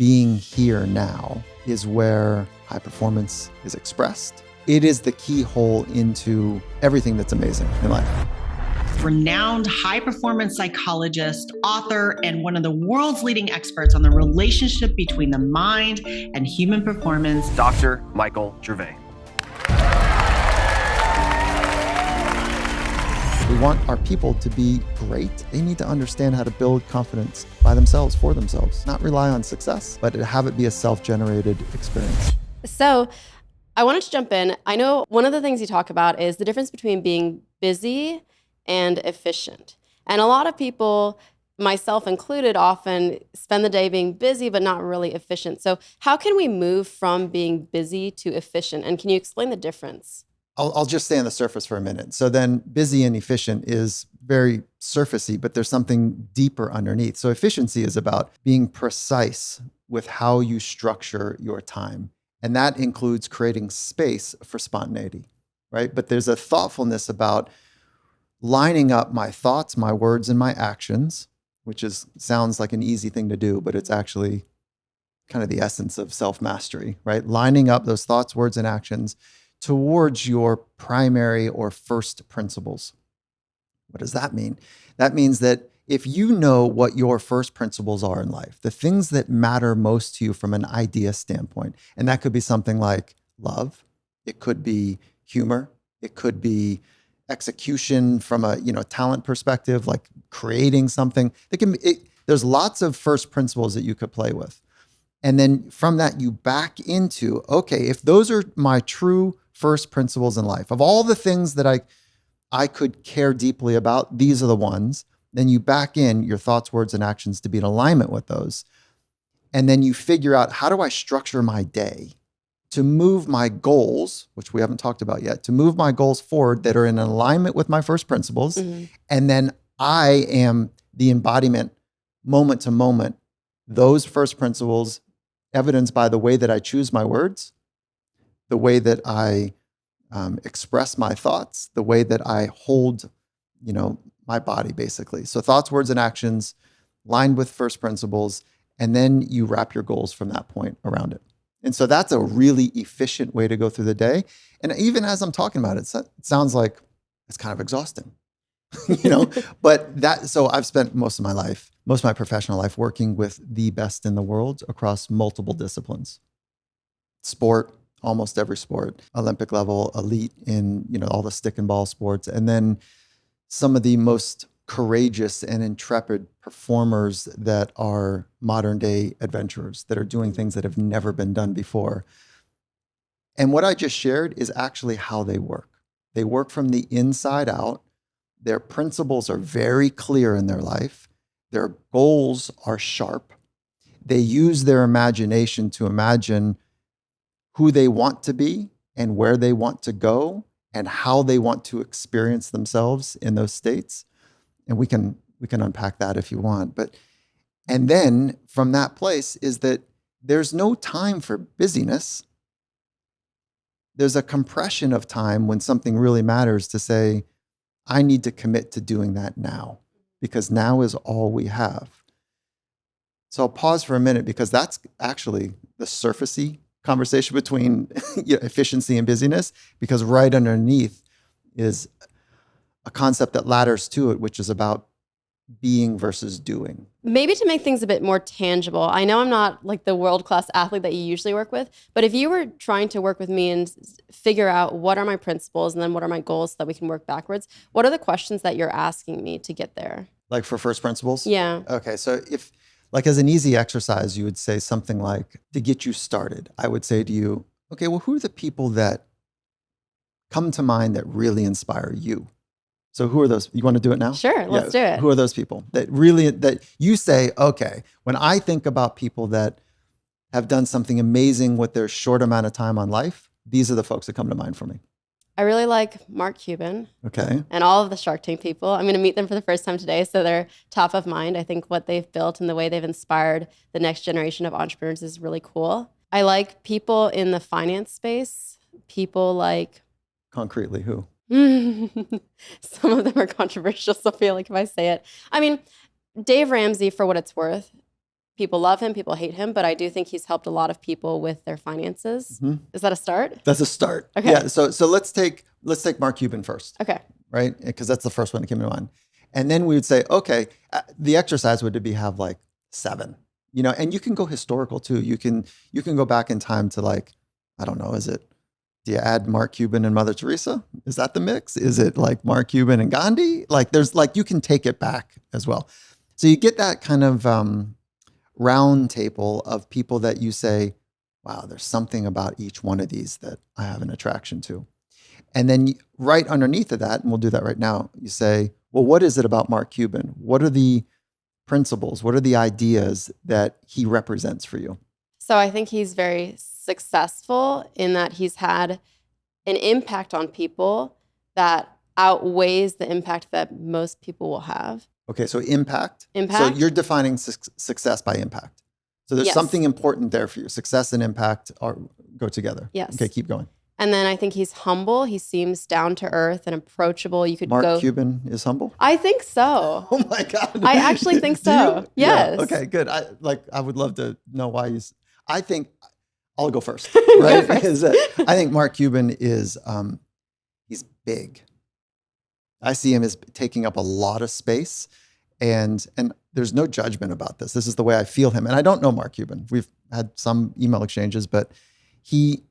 being here now is where high performance is expressed. It is the keyhole into everything that's amazing in life. Renowned high-performance psychologist, author, and one of the world's leading experts on the relationship between the mind and human performance, Dr. Michael Gervais. We want our people to be great. They need to understand how to build confidence by themselves, for themselves, not rely on success, but have it be a self-generated experience. So I wanted to jump in. I know one of the things you talk about is the difference between being busy and efficient. And a lot of people, myself included, often spend the day being busy but not really efficient. So how can we move from being busy to efficient? And can you explain the difference? I'll just stay on the surface for a minute. So then busy and efficient is very surfacey, but there's something deeper underneath. So efficiency is about being precise with how you structure your time. And that includes creating space for spontaneity, right? But there's a thoughtfulness about lining up my thoughts, my words, and my actions, which sounds like an easy thing to do, but it's actually kind of the essence of self-mastery, right? Lining up those thoughts, words, and actions towards your primary or first principles. What does that mean? That means that if you know what your first principles are in life, the things that matter most to you from an idea standpoint, and that could be something like love, it could be humor, it could be execution from a talent perspective, like creating something. There's lots of first principles that you could play with. And then from that, you back into, okay, if those are my true first principles in life, of all the things that I could care deeply about, these are the ones. Then you back in your thoughts, words, and actions to be in alignment with those. And then you figure out, how do I structure my day to move my goals, which we haven't talked about yet, to move my goals forward that are in alignment with my first principles. Mm-hmm. And then I am the embodiment, moment to moment, those first principles evidenced by the way that I choose my words, the way that I express my thoughts, the way that I hold, my body, basically. So thoughts, words, and actions lined with first principles, and then you wrap your goals from that point around it. And so that's a really efficient way to go through the day. And even as I'm talking about it, it sounds like it's kind of exhausting, so I've spent most of my professional life working with the best in the world across multiple disciplines. Sport, almost every sport, Olympic level, elite in, all the stick and ball sports. And then some of the most courageous and intrepid performers that are modern day adventurers that are doing things that have never been done before. And what I just shared is actually how they work. They work from the inside out. Their principles are very clear in their life. Their goals are sharp. They use their imagination to imagine who they want to be and where they want to go and how they want to experience themselves in those states. And we can unpack that if you want. And then from that place is that there's no time for busyness. There's a compression of time when something really matters to say, I need to commit to doing that now, because now is all we have. So I'll pause for a minute, because that's actually the surfacey conversation between efficiency and busyness, because right underneath is a concept that ladders to it, which is about being versus doing. Maybe to make things a bit more tangible, I know I'm not like the world-class athlete that you usually work with, but if you were trying to work with me and figure out what are my principles and then what are my goals so that we can work backwards, what are the questions that you're asking me to get there? Like for first principles? Yeah. Okay, so if, like as an easy exercise, you would say something like, to get you started, I would say to you, okay, well, who are the people that come to mind that really inspire you? So who are those? You want to do it now? Sure, let's do it. Who are those people that you say, okay, when I think about people that have done something amazing with their short amount of time on life, these are the folks that come to mind for me. I really like Mark Cuban. Okay. And all of the Shark Tank people. I'm going to meet them for the first time today, so they're top of mind. I think what they've built and the way they've inspired the next generation of entrepreneurs is really cool. I like people in the finance space. People like... Concretely, who? Some of them are controversial, so I feel like if I say it. I mean, Dave Ramsey, for what it's worth. People love him, people hate him, but I do think he's helped a lot of people with their finances. Mm-hmm. Is that a start? That's a start. Okay. Yeah. So let's take Mark Cuban first. Okay. Right? Because that's the first one that came to mind. And then we would say, okay, the exercise would be have like 7, and you can go historical too. You can go back in time to like, I don't know, do you add Mark Cuban and Mother Teresa? Is that the mix? Is it like Mark Cuban and Gandhi? Like you can take it back as well. So you get that kind of round table of people that you say, wow, there's something about each one of these that I have an attraction to. And then right underneath of that, and we'll do that right now, you say, well, what is it about Mark Cuban? What are the principles? What are the ideas that he represents for you? So I think he's very successful in that he's had an impact on people that outweighs the impact that most people will have. Okay, so impact. Impact. So you're defining success by impact. So there's Yes. something important there for you. Success and impact go together. Yes. Okay, keep going. And then I think he's humble. He seems down to earth and approachable. You could Mark go. Cuban is humble? I think so. Oh my God. I actually think Do so. you? Yes. Yeah. Okay, good. I would love to know why I think I'll go first. Go Right? first. I think Mark Cuban is he's big. I see him as taking up a lot of space, and there's no judgment about this. This is the way I feel him. And I don't know Mark Cuban. We've had some email exchanges, but he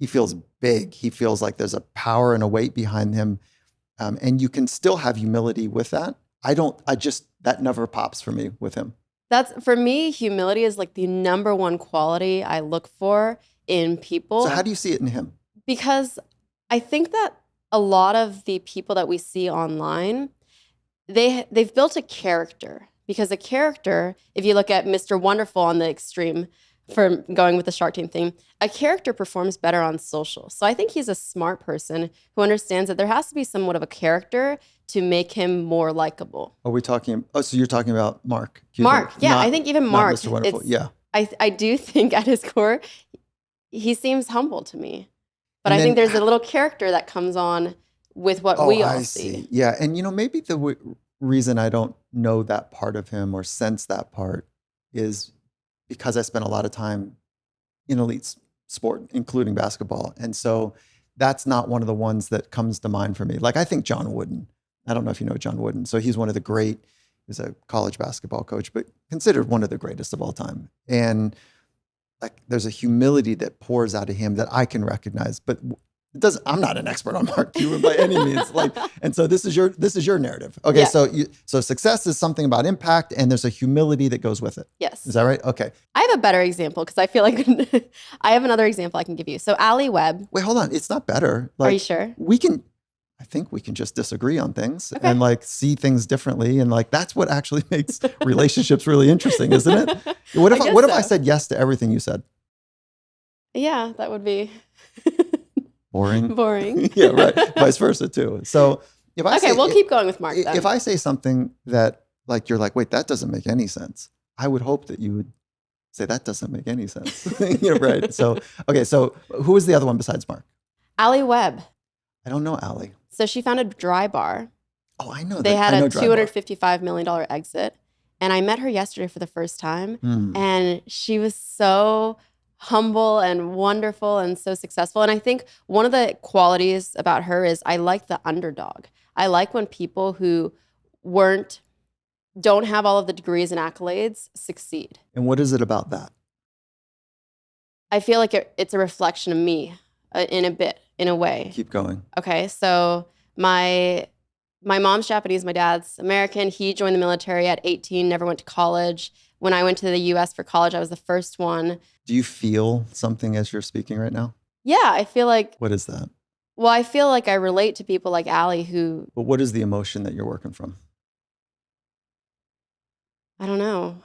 feels big. He feels like there's a power and a weight behind him. And you can still have humility with that. That never pops for me with him. That's for me, humility is like the number one quality I look for in people. So how do you see it in him? Because I think that a lot of the people that we see online, they've built a character. Because a character, if you look at Mr. Wonderful on the extreme, for going with the Shark Tank thing, a character performs better on social. So I think he's a smart person who understands that there has to be somewhat of a character to make him more likable. Are we talking? Oh, so you're talking about Mark Cuban? Mark, yeah, I think even Mark, Mr. Wonderful. Yeah. I do think at his core, he seems humble to me. But And I think then- there's a little character that comes on with what we all I see. Yeah, and maybe the reason I don't know that part of him or sense that part is because I spent a lot of time in elite sport, including basketball. And so that's not one of the ones that comes to mind for me. Like I think John Wooden. I don't know if you know John Wooden. So he's one of the great, he's a college basketball coach, but considered one of the greatest of all time. And like there's a humility that pours out of him that I can recognize, but I'm not an expert on Mark Cuban by any means. And so this is your narrative. Okay, Yeah. So success is something about impact, and there's a humility that goes with it. Yes. Is that right? Okay. I have a better example because I feel like I have another example I can give you. So Allie Webb. Wait, hold on. It's not better. Are you sure? I think we can just disagree on things Okay. and like see things differently, and like that's what actually makes relationships really interesting, isn't it? What if I said yes to everything you said? Yeah, that would be Boring. boring. Yeah, right. Vice versa too. So if I Okay, we'll keep going with Mark then. if I say something that like you're like, wait, that doesn't make any sense, I would hope that you would say that doesn't make any sense. Right. So okay, so who is the other one besides Mark? Allie Webb. I don't know Allie. So she founded Dry Bar. Oh, I know. They had I know a Dry Bar. $255 million exit. And I met her yesterday for the first time. Hmm. And she was so humble and wonderful and so successful. And I think one of the qualities about her is I like the underdog. I like when people who don't have all of the degrees and accolades succeed. And what is it about that? I feel like it's a reflection of me in a way. Keep going. Okay, so my mom's Japanese, my dad's American. He joined the military at 18, never went to college. When I went to the US for college, I was the first one. Do you feel something as you're speaking right now? Yeah, I feel like, What is that? well, I feel like I relate to people like Allie who, But what is the emotion that you're working from? I don't know.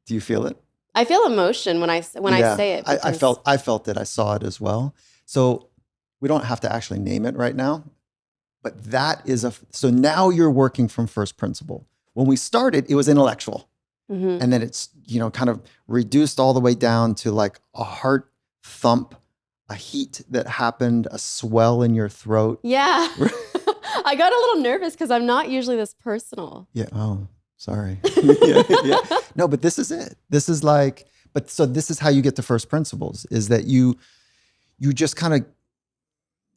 Do you feel it? I feel emotion when I say it. I because- felt it. I saw it as well. So we don't have to actually name it right now, but that is so now you're working from first principle. When we started, it was intellectual. Mhm. And then it's, kind of reduced all the way down to like a heart thump, a heat that happened, a swell in your throat. Yeah. I got a little nervous because I'm not usually this personal. Yeah. Oh, Sorry. Yeah. No, but this is it. This is like, but so this is how you get to first principles, is that you just kind of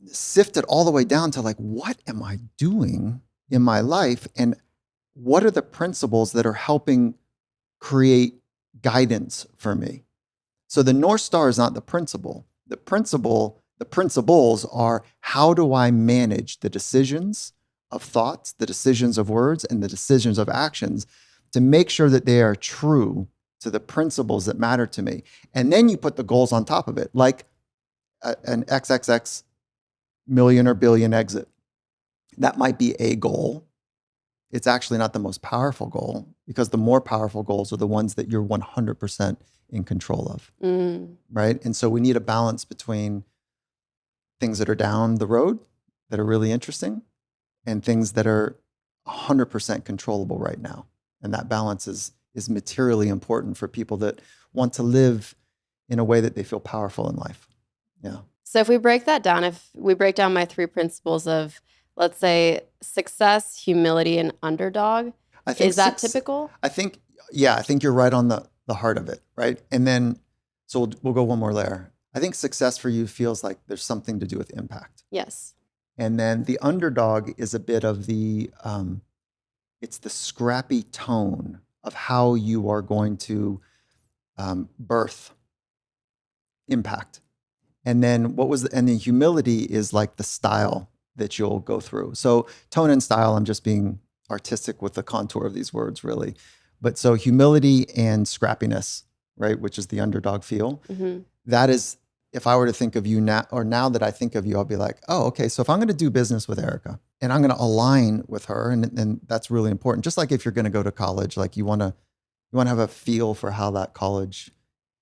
sift it all the way down to like, what am I doing in my life? And what are the principles that are helping create guidance for me? So the North Star is not the principle. The principles are, how do I manage the decisions of thoughts, the decisions of words, and the decisions of actions to make sure that they are true to the principles that matter to me. And then you put the goals on top of it, like an XXX million or billion exit. That might be a goal. It's actually not the most powerful goal, because the more powerful goals are the ones that you're 100% in control of, right? And so we need a balance between things that are down the road that are really interesting and things that are 100% controllable right now. And that balance is materially important for people that want to live in a way that they feel powerful in life. Yeah. So if we break that down, if we break down my 3 principles of, let's say, success, humility, and underdog, is that typical? I think you're right on the heart of it, right? And then, so we'll go one more layer. I think success for you feels like there's something to do with impact. Yes. And then the underdog is a bit of it's the scrappy tone of how you are going to birth impact. And then and the humility is like the style that you'll go through. So tone and style, I'm just being artistic with the contour of these words, really. But so humility and scrappiness, right, which is the underdog feel, that is, if I were to think of you now, or now that I think of you, I'll be like, oh, okay, so if I'm going to do business with Erika and I'm going to align with her, and that's really important. Just like if you're going to go to college, like you want to have a feel for how that college,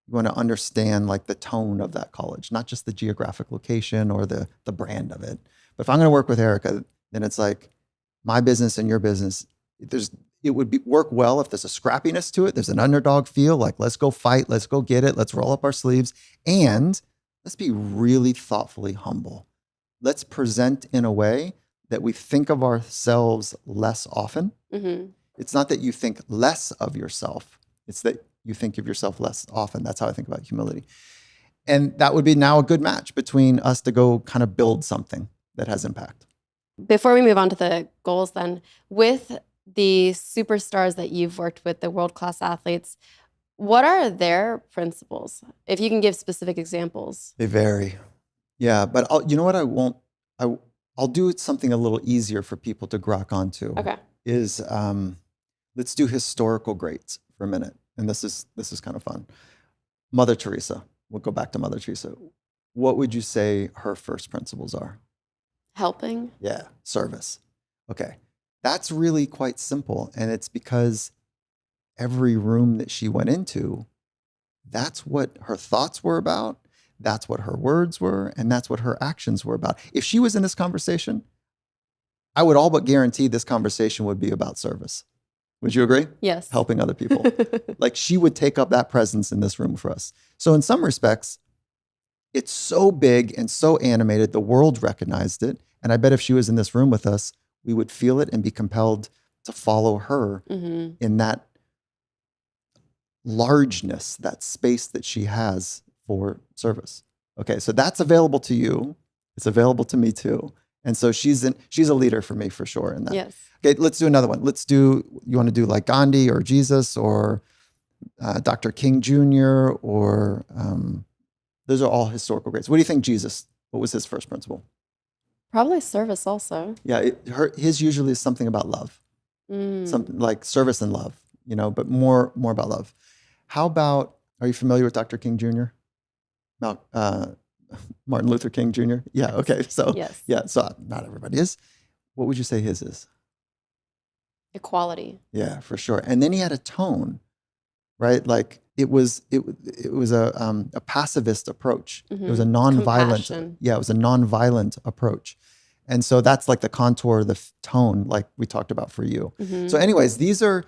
you want to understand like the tone of that college, not just the geographic location or the brand of it. But if I'm going to work with Erika, then it's like my business and your business, it would work well if there's a scrappiness to it. There's an underdog feel, like let's go fight, let's go get it, let's roll up our sleeves, and let's be really thoughtfully humble. Let's present in a way that we think of ourselves less often. It's not that you think less of yourself. It's that you think of yourself less often. That's how I think about humility. And that would be now a good match between us to go kind of build something that has impact. Before we move on to the goals then, with the superstars that you've worked with, the world-class athletes, what are their principles? If you can give specific examples. They vary. Yeah, but you know what I'll do something a little easier for people to grok onto. Okay. Is let's do historical greats for a minute. And this is kind of fun. Mother Teresa. We'll go back to Mother Teresa. What would you say her first principles are? Helping. Yeah, service. Okay. That's really quite simple. And it's because every room that she went into, that's what her thoughts were about. That's what her words were. And that's what her actions were about. If she was in this conversation, I would all but guarantee this conversation would be about service. Would you agree? Yes. Helping other people. Like she would take up that presence in this room for us. So in some respects, it's so big and so animated, the world recognized it. And I bet if she was in this room with us, we would feel it and be compelled to follow her in that largeness, that space that she has for service. Okay, so that's available to you. It's available to me too. And so she's a leader for me for sure in that. Yes. Okay, let's do another one. You want to do like Gandhi or Jesus or Dr. King Jr. or those are all historical greats. What do you think what was his first principle? Probably service also. Yeah, his usually is something about love. Something like service and love, but more about love. How about, are you familiar with Dr. King Jr.? Martin Luther King Jr.? Yeah, okay. So, yes. Yeah, so not everybody is. What would you say his is? Equality. Yeah, for sure. And then he had a tone, right? Like it was a pacifist approach. It was a nonviolent. Compassion. Yeah, it was a nonviolent approach. And so that's like the contour, the tone, like we talked about for you. So anyways, these are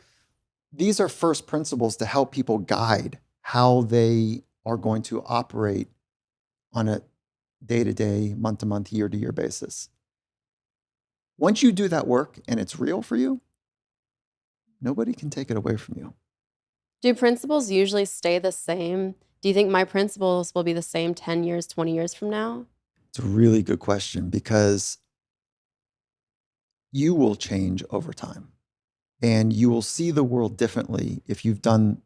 first principles to help people guide how they are going to operate on a day-to-day, month-to-month, year-to-year basis. Once you do that work and it's real for you, nobody can take it away from you. Do principles usually stay the same? Do you think my principles will be the same 10 years, 20 years from now? It's a really good question because you will change over time and you will see the world differently if you've done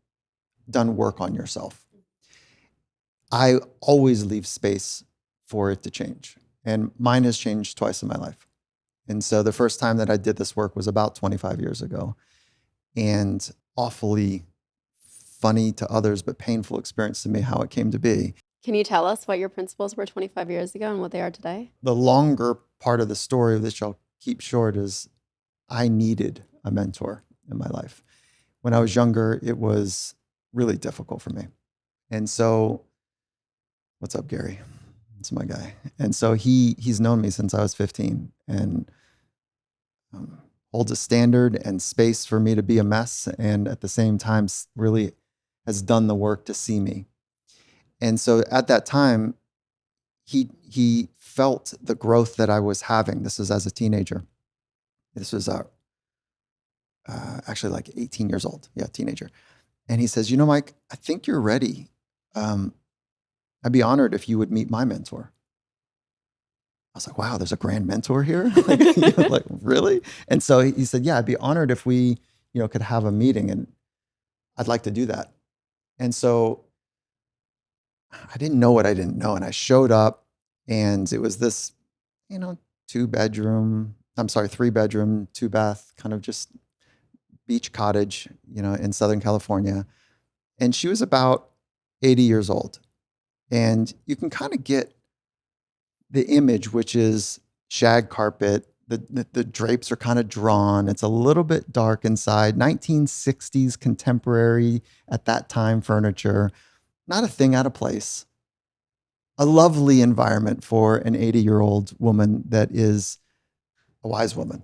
work on yourself. I always leave space for it to change. And mine has changed twice in my life. And so the first time that I did this work was about 25 years ago, and awfully funny to others, but painful experience to me how it came to be. Can you tell us what your principles were 25 years ago and what they are today? The longer part of the story, which I'll keep short, is I needed a mentor in my life. When I was younger, it was really difficult for me. And so, what's up, Gary? It's my guy. And so he's known me since I was 15 and holds a standard and space for me to be a mess. And at the same time, really has done the work to see me. And so at that time, he felt the growth that I was having. This was as a teenager. This was actually like 18 years old. Yeah, teenager. And he says, Mike, I think you're ready. I'd be honored if you would meet my mentor. I was like, wow, there's a grand mentor here? Like, really? And so he said, yeah, I'd be honored if we, could have a meeting, and I'd like to do that. And so I didn't know what I didn't know. And I showed up, and it was this, 3-bedroom, 2-bath, kind of just beach cottage, in Southern California. And she was about 80 years old. And you can kind of get the image, which is shag carpet. The drapes are kind of drawn. It's a little bit dark inside. 1960s contemporary at that time furniture. Not a thing out of place. A lovely environment for an 80-year-old woman that is a wise woman.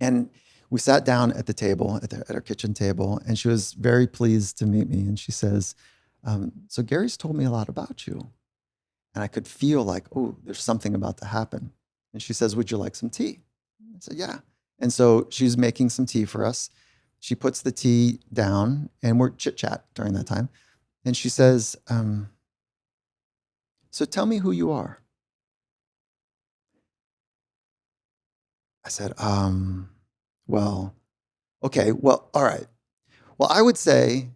And we sat down at the table, at our kitchen table, and she was very pleased to meet me. And she says, so Gary's told me a lot about you. And I could feel like, oh, there's something about to happen. And she says, would you like some tea? I said, yeah. And so she's making some tea for us. She puts the tea down, and we're chit-chat during that time. And she says, so tell me who you are. I said, well, okay, well, all right. Well, I would say,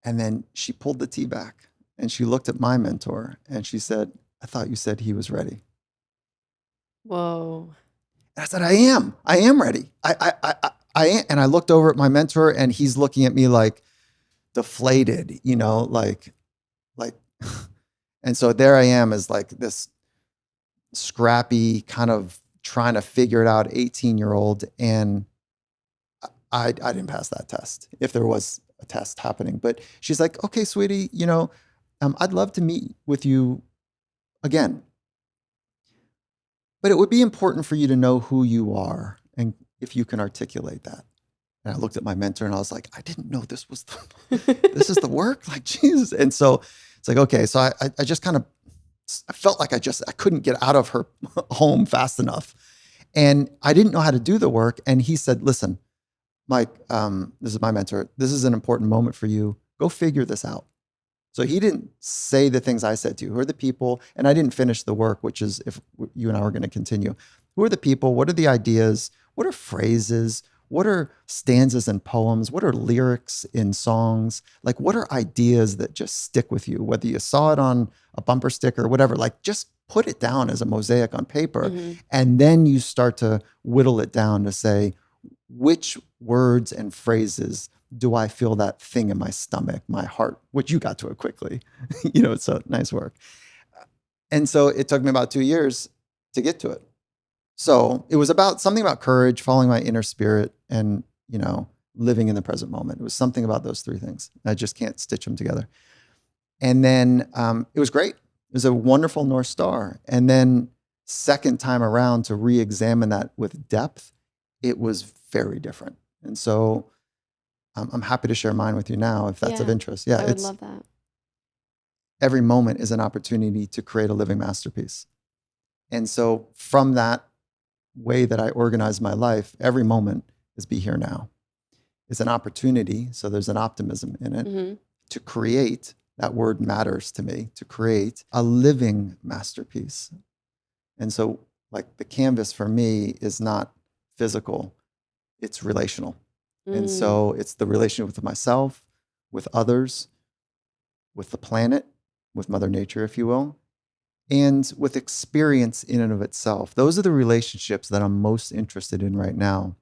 and then she pulled the tea back and she looked at my mentor and she said, I thought you said he was ready. Whoa. And I said, I am ready. I am. And I looked over at my mentor and he's looking at me like deflated, like, and so there I am as like this scrappy kind of trying to figure it out 18-year-old. And I didn't pass that test, if there was a test happening. But she's like, okay, sweetie, I'd love to meet with you again. But it would be important for you to know who you are and if you can articulate that. And I looked at my mentor and I was like, I didn't know this was this is the work, like, Jesus. And so it's like, okay, so I just kind of, I felt like I couldn't get out of her home fast enough. And I didn't know how to do the work. And he said, listen, Mike, this is my mentor. This is an important moment for you. Go figure this out. So he didn't say the things I said to you. Who are the people? And I didn't finish the work, which is if you and I were going to continue. Who are the people? What are the ideas? What are phrases? What are stanzas in poems? What are lyrics in songs? Like, what are ideas that just stick with you? Whether you saw it on a bumper sticker or whatever, like, just put it down as a mosaic on paper. Mm-hmm. And then you start to whittle it down to say, which words and phrases do I feel that thing in my stomach, my heart, which you got to it quickly. It's so nice work. And so it took me about 2 years to get to it. So it was about something about courage, following my inner spirit, and, living in the present moment. It was something about those three things. I just can't stitch them together. And then it was great. It was a wonderful North Star. And then second time around to re-examine that with depth, it was very different. And so I'm happy to share mine with you now if that's of interest. Yeah, I would love that. Every moment is an opportunity to create a living masterpiece. And so from that way that I organize my life, every moment is be here now. is an opportunity. So there's an optimism in it Mhm. to create. That word matters to me, to create a living masterpiece. And so, like, the canvas for me is not physical, it's relational. And Mm. so it's the relationship with myself, with others, with the planet, with Mother Nature, if you will, and with experience in and of itself. Those are the relationships that I'm most interested in right now.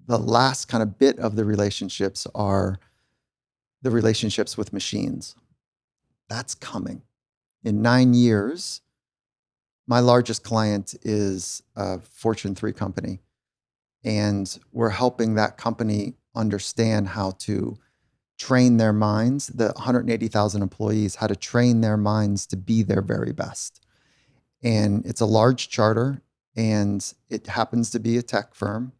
The last kind of bit of the relationships are the relationships with machines. That's coming. In 9 years, my largest client is a Fortune 3 company, and we're helping that company understand how to train their minds, the 180,000 employees, how to train their minds to be their very best. And it's a large charter, and it happens to be a tech firm.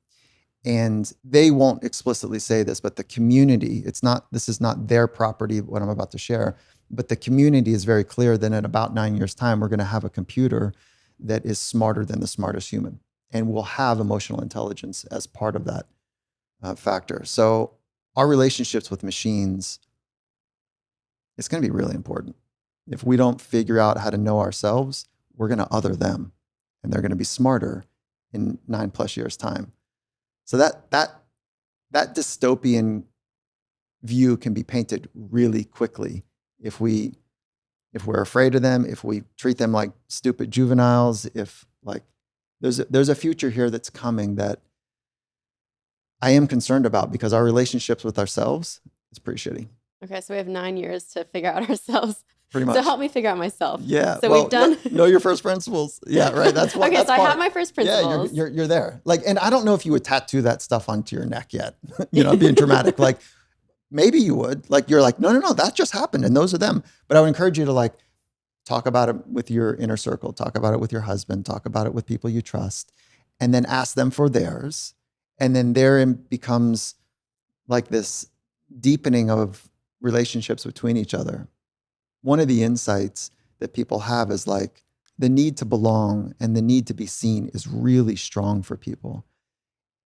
And they won't explicitly say this, but the community, this is not their property, what I'm about to share, but the community is very clear that in about 9 years' time, we're going to have a computer that is smarter than the smartest human. And will have emotional intelligence as part of that factor. So our relationships with machines, it's going to be really important. If we don't figure out how to know ourselves, we're going to other them, and they're going to be smarter in 9+ years' time. So that dystopian view can be painted really quickly if we're afraid of them, if we treat them like stupid juveniles, if like there's a future here that's coming that I am concerned about, because our relationships with ourselves is pretty shitty. Okay, so we have 9 years to figure out ourselves. Pretty much. So help me figure out myself. Yeah. So well, we've done. know your first principles. Yeah, right. That's what. Okay, that's so I part. have my first principles. Yeah, you're there. Like, and I don't know if you would tattoo that stuff onto your neck yet. Being dramatic. Like, maybe you would. Like, you're like, no, that just happened, and those are them. But I would encourage you to like talk about it with your inner circle, talk about it with your husband, talk about it with people you trust, and then ask them for theirs, and then therein becomes like this deepening of relationships between each other. One of the insights that people have is like the need to belong and the need to be seen is really strong for people.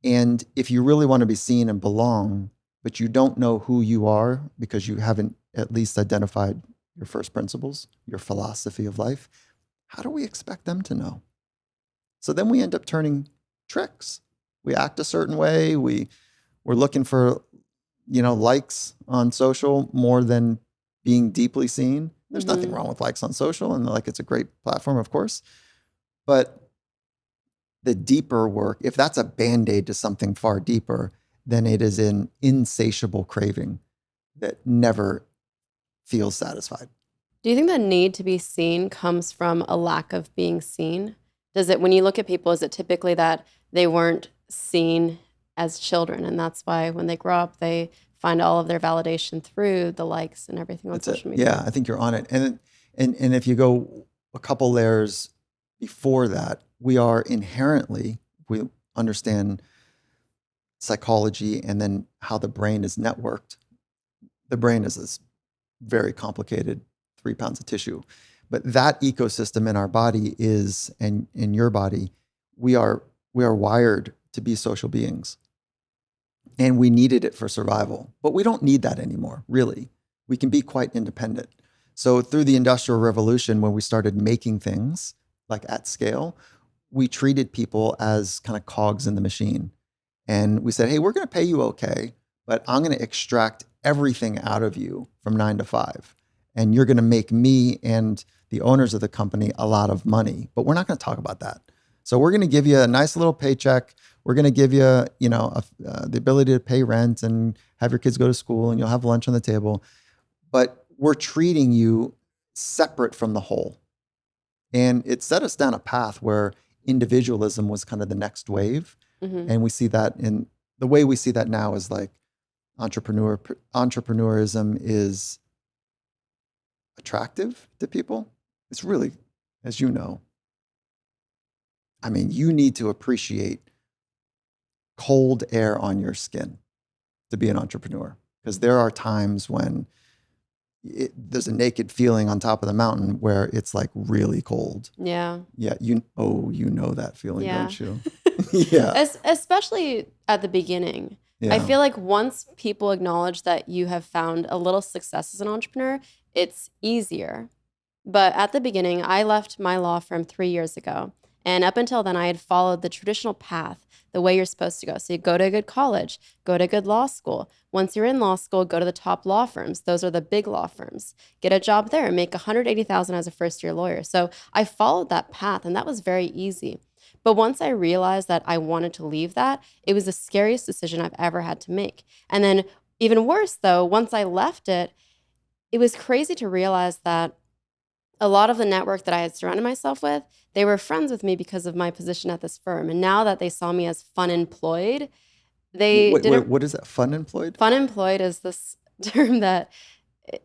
And if you really want to be seen and belong, but you don't know who you are because you haven't at least identified your first principles, your philosophy of life, how do we expect them to know? So then we end up turning tricks. We act a certain way. We're looking for, likes on social more than being deeply seen. There's nothing wrong with likes on social, and like it's a great platform, of course. But the deeper work, if that's a band-aid to something far deeper, then it is an insatiable craving that never feels satisfied. Do you think the need to be seen comes from a lack of being seen? When you look at people, is it typically that they weren't seen as children, and that's why when they grow up, they find all of their validation through the likes and everything on social media? Yeah, I think you're on it. And if you go a couple layers before that, we are inherently, we understand psychology and then how the brain is networked. The brain is this very complicated 3 pounds of tissue. But that ecosystem in our body is, and in your body, we are wired to be social beings. And we needed it for survival. But we don't need that anymore, really. We can be quite independent. So through the Industrial Revolution, when we started making things like at scale, we treated people as kind of cogs in the machine. And we said, hey, we're going to pay you okay, but I'm going to extract everything out of you from 9 to 5. And you're going to make me and the owners of the company a lot of money, but we're not going to talk about that. So we're going to give you a nice little paycheck. We're going to give you, the ability to pay rent and have your kids go to school, and you'll have lunch on the table. But we're treating you separate from the whole. And it set us down a path where individualism was kind of the next wave. Mm-hmm. And we see that in the way we see that now is like entrepreneurism is attractive to people. It's really, as you know, I mean, you need to appreciate cold air on your skin to be an entrepreneur, because there are times when there's a naked feeling on top of the mountain where it's like really cold. Yeah. Yeah. You know that feeling, Yeah. don't you? Yeah. Especially at the beginning. Yeah. I feel like once people acknowledge that you have found a little success as an entrepreneur, it's easier. But at the beginning, I left my law firm 3 years ago. And up until then, I had followed the traditional path, the way you're supposed to go. So you go to a good college, go to a good law school. Once you're in law school, go to the top law firms. Those are the big law firms. Get a job there and make $180,000 as a first-year lawyer. So I followed that path, and that was very easy. But once I realized that I wanted to leave that, it was the scariest decision I've ever had to make. And then even worse, though, once I left it, it was crazy to realize that a lot of the network that I had surrounded myself with, they were friends with me because of my position at this firm. And now that they saw me as fun employed, they didn't. What is that? Fun employed? Fun employed is this term that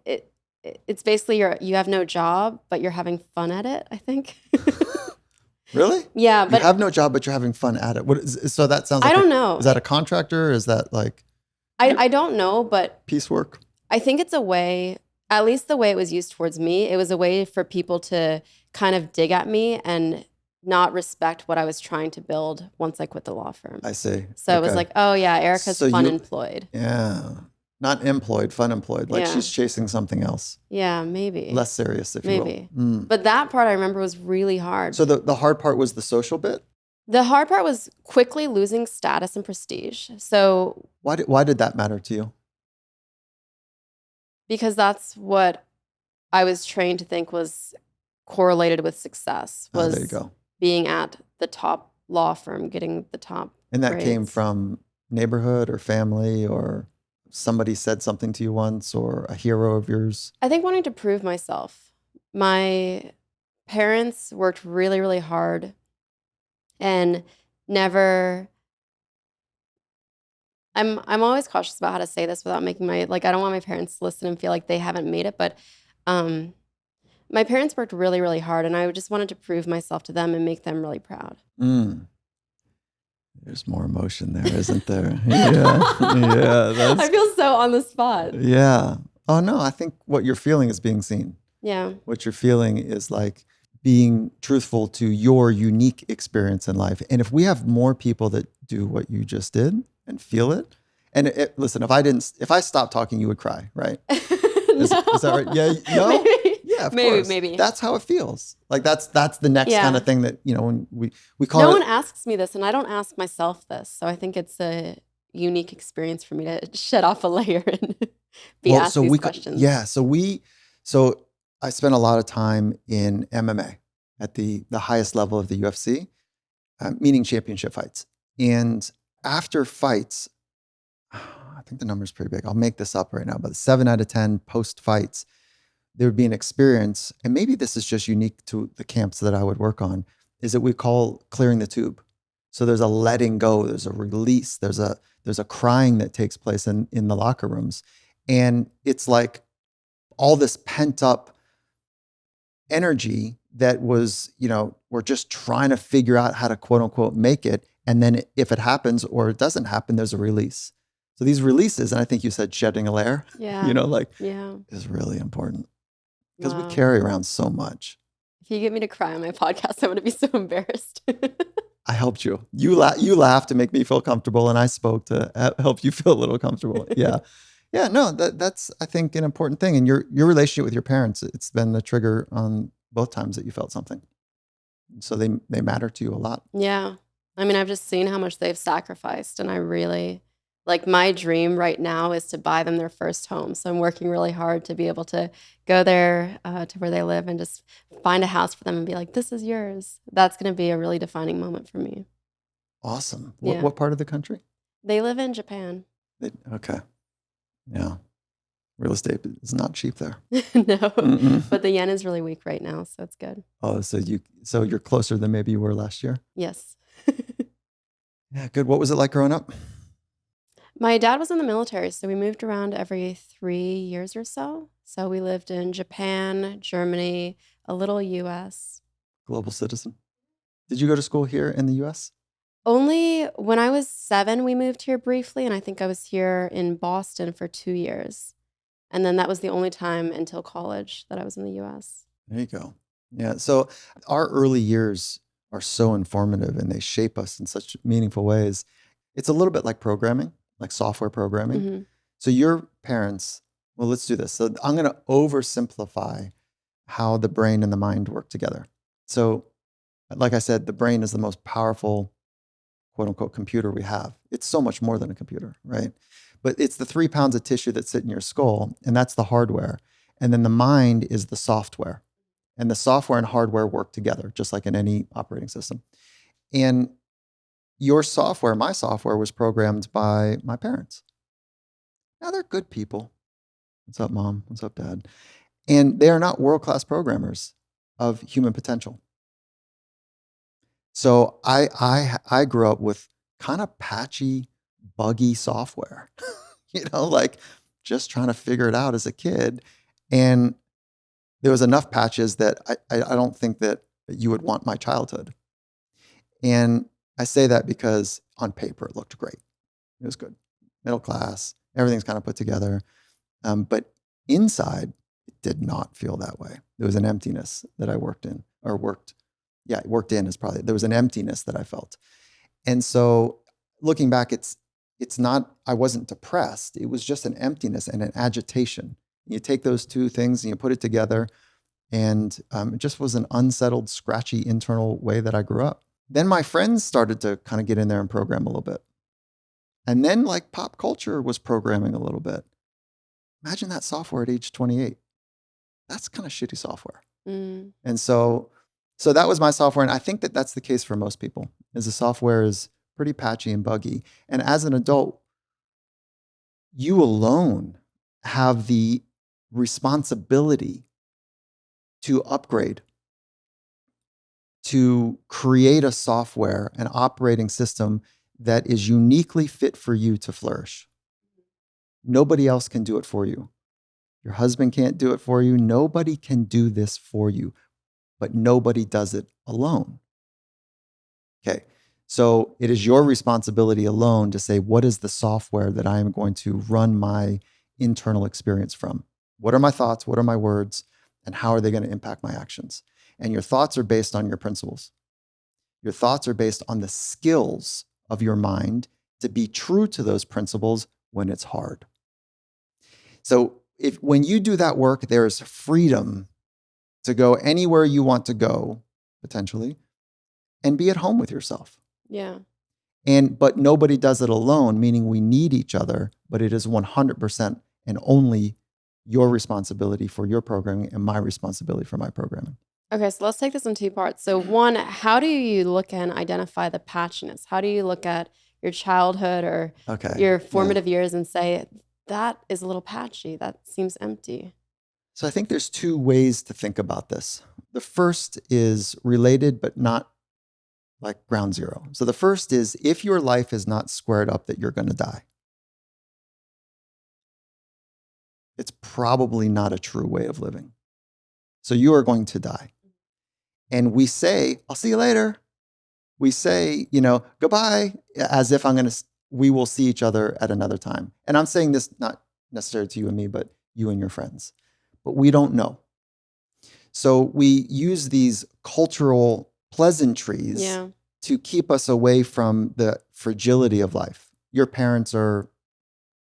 it's basically you have no job, but you're having fun at it, I think. Really? Yeah, but you have no job, but you're having fun at it. So that sounds like I don't know. Is that a contractor? Is that like I don't know, but piecework? I think it's a way, at least the way it was used towards me, it was a way for people to kind of dig at me and not respect what I was trying to build once I quit the law firm. I see. So it was like, oh yeah, Erika's So fun you- employed. Yeah. Not employed, fun employed. Like Yeah. she's chasing something else. Yeah, maybe. Less serious, if Maybe. you will. Mm. But that part I remember was really hard. So the hard part was the social bit? The hard part was quickly losing status and prestige. So Why did that matter to you? because that's what I was trained to think was correlated with success, was There you go. being at the top law firm, getting the top And that came grades. from neighborhood or family, or somebody said something to you once, or a hero of yours? I think wanting to prove myself. My parents worked really, really hard and never. I'm always cautious about how to say this without making I don't want my parents to listen and feel like they haven't made it, but my parents worked really, really hard, and I just wanted to prove myself to them and make them really proud. Mm. There's more emotion there, isn't there? Yeah. I feel so on the spot. Yeah. Oh no, I think what you're feeling is being seen. Yeah. What you're feeling is like being truthful to your unique experience in life. And if we have more people that do what you just did and feel it, and listen, if I stopped talking, you would cry, right? Is that right? Yeah. No. Maybe. Yeah, of course. Maybe. That's how it feels. Like that's the next Yeah. kind of thing that, when we call No it. one asks me this, and I don't ask myself this. So I think it's a unique experience for me to shed off a layer and be asked these questions. So I spent a lot of time in MMA at the highest level of the UFC, meaning championship fights. And after fights, I think the number's pretty big. I'll make this up right now, but 7 out of 10 post fights, there would be an experience, and maybe this is just unique to the camps that I would work on, is that we call clearing the tube. So there's a letting go, there's a release, there's a crying that takes place in the locker rooms. And it's like all this pent up energy that was, we're just trying to figure out how to quote unquote make it. And then if it happens or it doesn't happen, there's a release. So these releases, and I think you said shedding a layer, Yeah. Yeah. is really important because Wow. we carry around so much. If you get me to cry on my podcast, I'm going to be so embarrassed. I helped you. You laughed to make me feel comfortable, and I spoke to help you feel a little comfortable. Yeah. Yeah, no, that's I think an important thing. And your relationship with your parents, it's been the trigger on both times that you felt something. So they matter to you a lot. Yeah. I mean, I've just seen how much they've sacrificed, and I really, my dream right now is to buy them their first home. So I'm working really hard to be able to go there to where they live and just find a house for them and be like, this is yours. That's going to be a really defining moment for me. Awesome. Yeah. What part of the country? They live in Japan. Okay. Yeah. Real estate is not cheap there. No, Mm-mm. but the yen is really weak right now, so it's good. Oh, so you're closer than maybe you were last year? Yes. Yeah, good. What was it like growing up? My dad was in the military, so we moved around every 3 years or so. So we lived in Japan, Germany, a little US. Global citizen. Did you go to school here in the US? Only when I was 7, we moved here briefly, and I think I was here in Boston for 2 years. And then that was the only time until college that I was in the US. There you go. Yeah. So our early years are so informative and they shape us in such meaningful ways. It's a little bit like programming, like software programming. Mhm. So your parents, well, let's do this. So I'm going to oversimplify how the brain and the mind work together. So, like I said, the brain is the most powerful, quote unquote, computer we have. It's so much more than a computer, right? But it's the 3 pounds of tissue that sit in your skull, and that's the hardware. And then the mind is the software. And the software and hardware work together, just like in any operating system. And your software, my software, was programmed by my parents. Now they're good people. What's up, mom? What's up, dad? And they are not world-class programmers of human potential. So I grew up with kind of patchy, buggy software, like just trying to figure it out as a kid. And there was enough patches that I don't think that you would want my childhood. And I say that because on paper it looked great. It was good. Middle class, everything's kind of put together. But inside, it did not feel that way. There was an emptiness that I worked in. There was an emptiness that I felt. And so looking back, it's not, I wasn't depressed. It was just an emptiness and an agitation. You take those two things and you put it together, and it just was an unsettled, scratchy internal way that I grew up. Then my friends started to kind of get in there and program a little bit. And then like pop culture was programming a little bit. Imagine that software at age 28. That's kind of shitty software. Mm. And so that was my software. And I think that that's the case for most people, is the software is pretty patchy and buggy. And as an adult, you alone have the responsibility to upgrade, to create a software, an operating system that is uniquely fit for you to flourish. Nobody else can do it for you. Your husband can't do it for you. Nobody can do this for you, but nobody does it alone. Okay. So it is your responsibility alone to say, what is the software that I am going to run my internal experience from? What are my thoughts? What are my words? And how are they going to impact my actions? And your thoughts are based on your principles. Your thoughts are based on the skills of your mind to be true to those principles when it's hard. So when you do that work, there is freedom to go anywhere you want to go, potentially, and be at home with yourself. Yeah. But nobody does it alone, meaning we need each other, but it is 100% and only your responsibility for your programming and my responsibility for my programming. Okay, so let's take this in 2 parts. So one, how do you look and identify the patchiness? How do you look at your childhood or your formative years and say, that is a little patchy, that seems empty? So I think there's 2 ways to think about this. The first is related, but not like ground zero. So the first is, if your life is not squared up that you're going to die, it's probably not a true way of living. So you are going to die. And we say, I'll see you later. We say, goodbye, as if we will see each other at another time. And I'm saying this not necessarily to you and me, but you and your friends. But we don't know. So we use these cultural pleasantries to keep us away from the fragility of life. Your parents are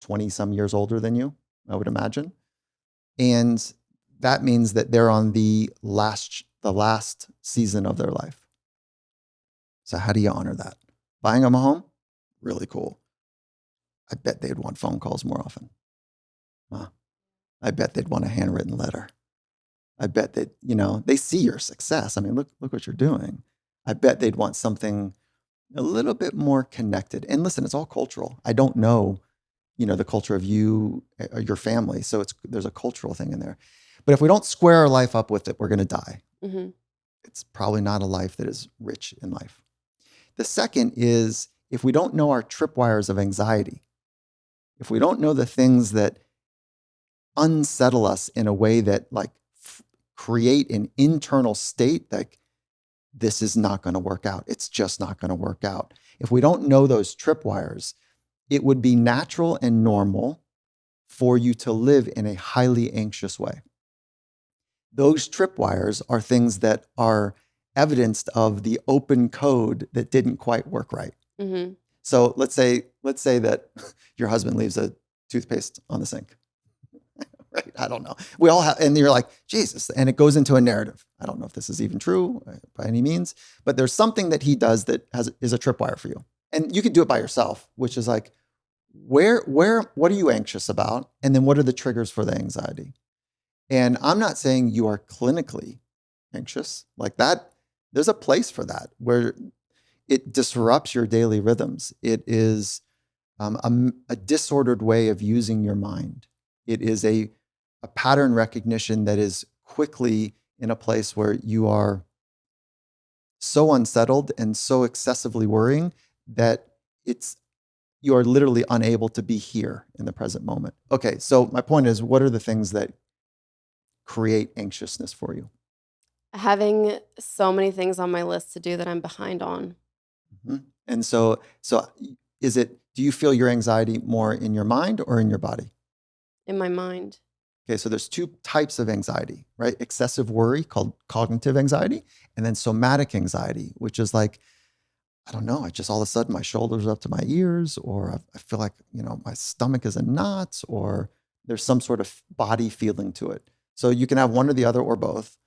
20 some years older than you, I would imagine. And that means that they're on the last season of their life. So how do you honor that? Buying them a home? Really cool. I bet they'd want phone calls more often. I bet they'd want a handwritten letter. I bet that, they see your success. I mean, look what you're doing. I bet they'd want something a little bit more connected. And listen, it's all cultural. I don't know, the culture of you or your family. So there's a cultural thing in there. But if we don't square our life up with it, we're going to die. Mm-hmm. It's probably not a life that is rich in life. The second is, if we don't know our tripwires of anxiety, if we don't know the things that unsettle us in a way that create an internal state like, this is not going to work out. It's just not going to work out. If we don't know those tripwires, it would be natural and normal for you to live in a highly anxious way. Those tripwires are things that are evidenced of the open code that didn't quite work right. Mm-hmm. So let's say that your husband leaves a toothpaste on the sink. Right? I don't know. We all have, and you're like, Jesus, and it goes into a narrative. I don't know if this is even true by any means, but there's something that he does that is a tripwire for you. And you can do it by yourself, which is like, what are you anxious about? And then what are the triggers for the anxiety? And I'm not saying you are clinically anxious like that. There's a place for that where it disrupts your daily rhythms. It is a disordered way of using your mind. It is a pattern recognition that is quickly in a place where you are so unsettled and so excessively worrying that you are literally unable to be here in the present moment. Okay, so my point is, what are the things that create anxiousness for you? Having so many things on my list to do that I'm behind on. Mm-hmm. And so do you feel your anxiety more in your mind or in your body? In my mind. Okay, so there's two types of anxiety, right? Excessive worry, called cognitive anxiety, and then somatic anxiety, which is like, I don't know, I just all of a sudden my shoulders are up to my ears, or I feel like, my stomach is in knots, or there's some sort of body feeling to it. So you can have one or the other or both.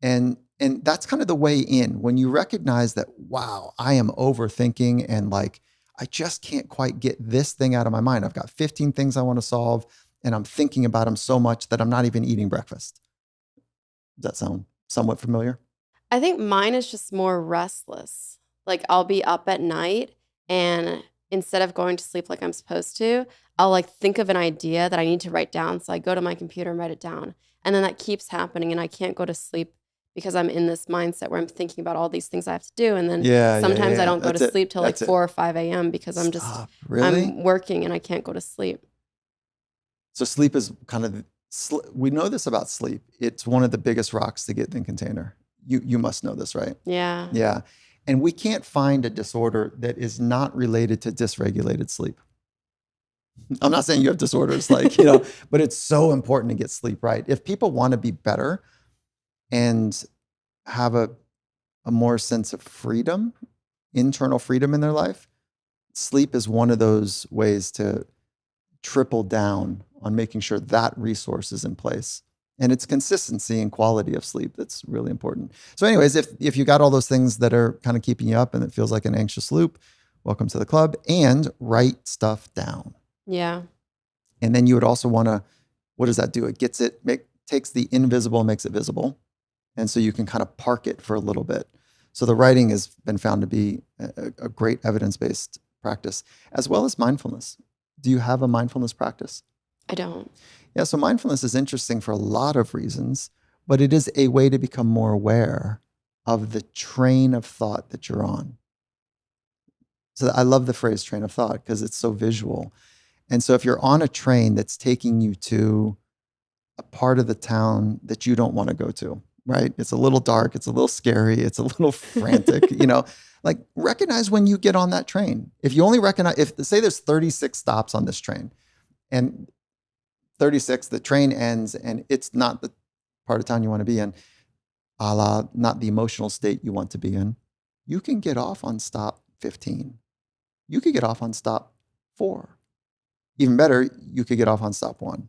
And that's kind of the way in when you recognize that, wow, I am overthinking and like, I just can't quite get this thing out of my mind. I've got 15 things I want to solve and I'm thinking about them so much that I'm not even eating breakfast. Does that sound somewhat familiar? I think mine is just more restless. Like I'll be up at night and instead of going to sleep like I'm supposed to, I'll like think of an idea that I need to write down. So I go to my computer and write it down. And then that keeps happening and I can't go to sleep because I'm in this mindset where I'm thinking about all these things I have to do. And then sometimes I don't go to sleep till like 4 or 5 a.m. because Really? I'm working and I can't go to sleep. So sleep is kind of, we know this about sleep. It's one of the biggest rocks to get in the container. You must know this, right? Yeah. Yeah. And we can't find a disorder that is not related to dysregulated sleep. I'm not saying you have disorders but it's so important to get sleep right. If people want to be better and have a more sense of freedom, internal freedom in their life, sleep is one of those ways to triple down on making sure that resource is in place. And it's consistency and quality of sleep that's really important. So anyways, if you got all those things that are kind of keeping you up and it feels like an anxious loop, welcome to the club. And write stuff down. Yeah. And then you would also want to, what does that do? It takes the invisible, makes it visible. And so you can kind of park it for a little bit. So the writing has been found to be a great evidence-based practice, as well as mindfulness. Do you have a mindfulness practice? I don't. Yeah, so mindfulness is interesting for a lot of reasons, but it is a way to become more aware of the train of thought that you're on. So I love the phrase train of thought because it's so visual. And so if you're on a train that's taking you to a part of the town that you don't want to go to, right? It's a little dark, it's a little scary, it's a little frantic, like recognize when you get on that train. If you only recognize, say there's 36 stops on this train and 36, the train ends and it's not the part of town you want to be in, not the emotional state you want to be in, you can get off on stop 15. You could get off on stop 4. Even better, you could get off on stop 1.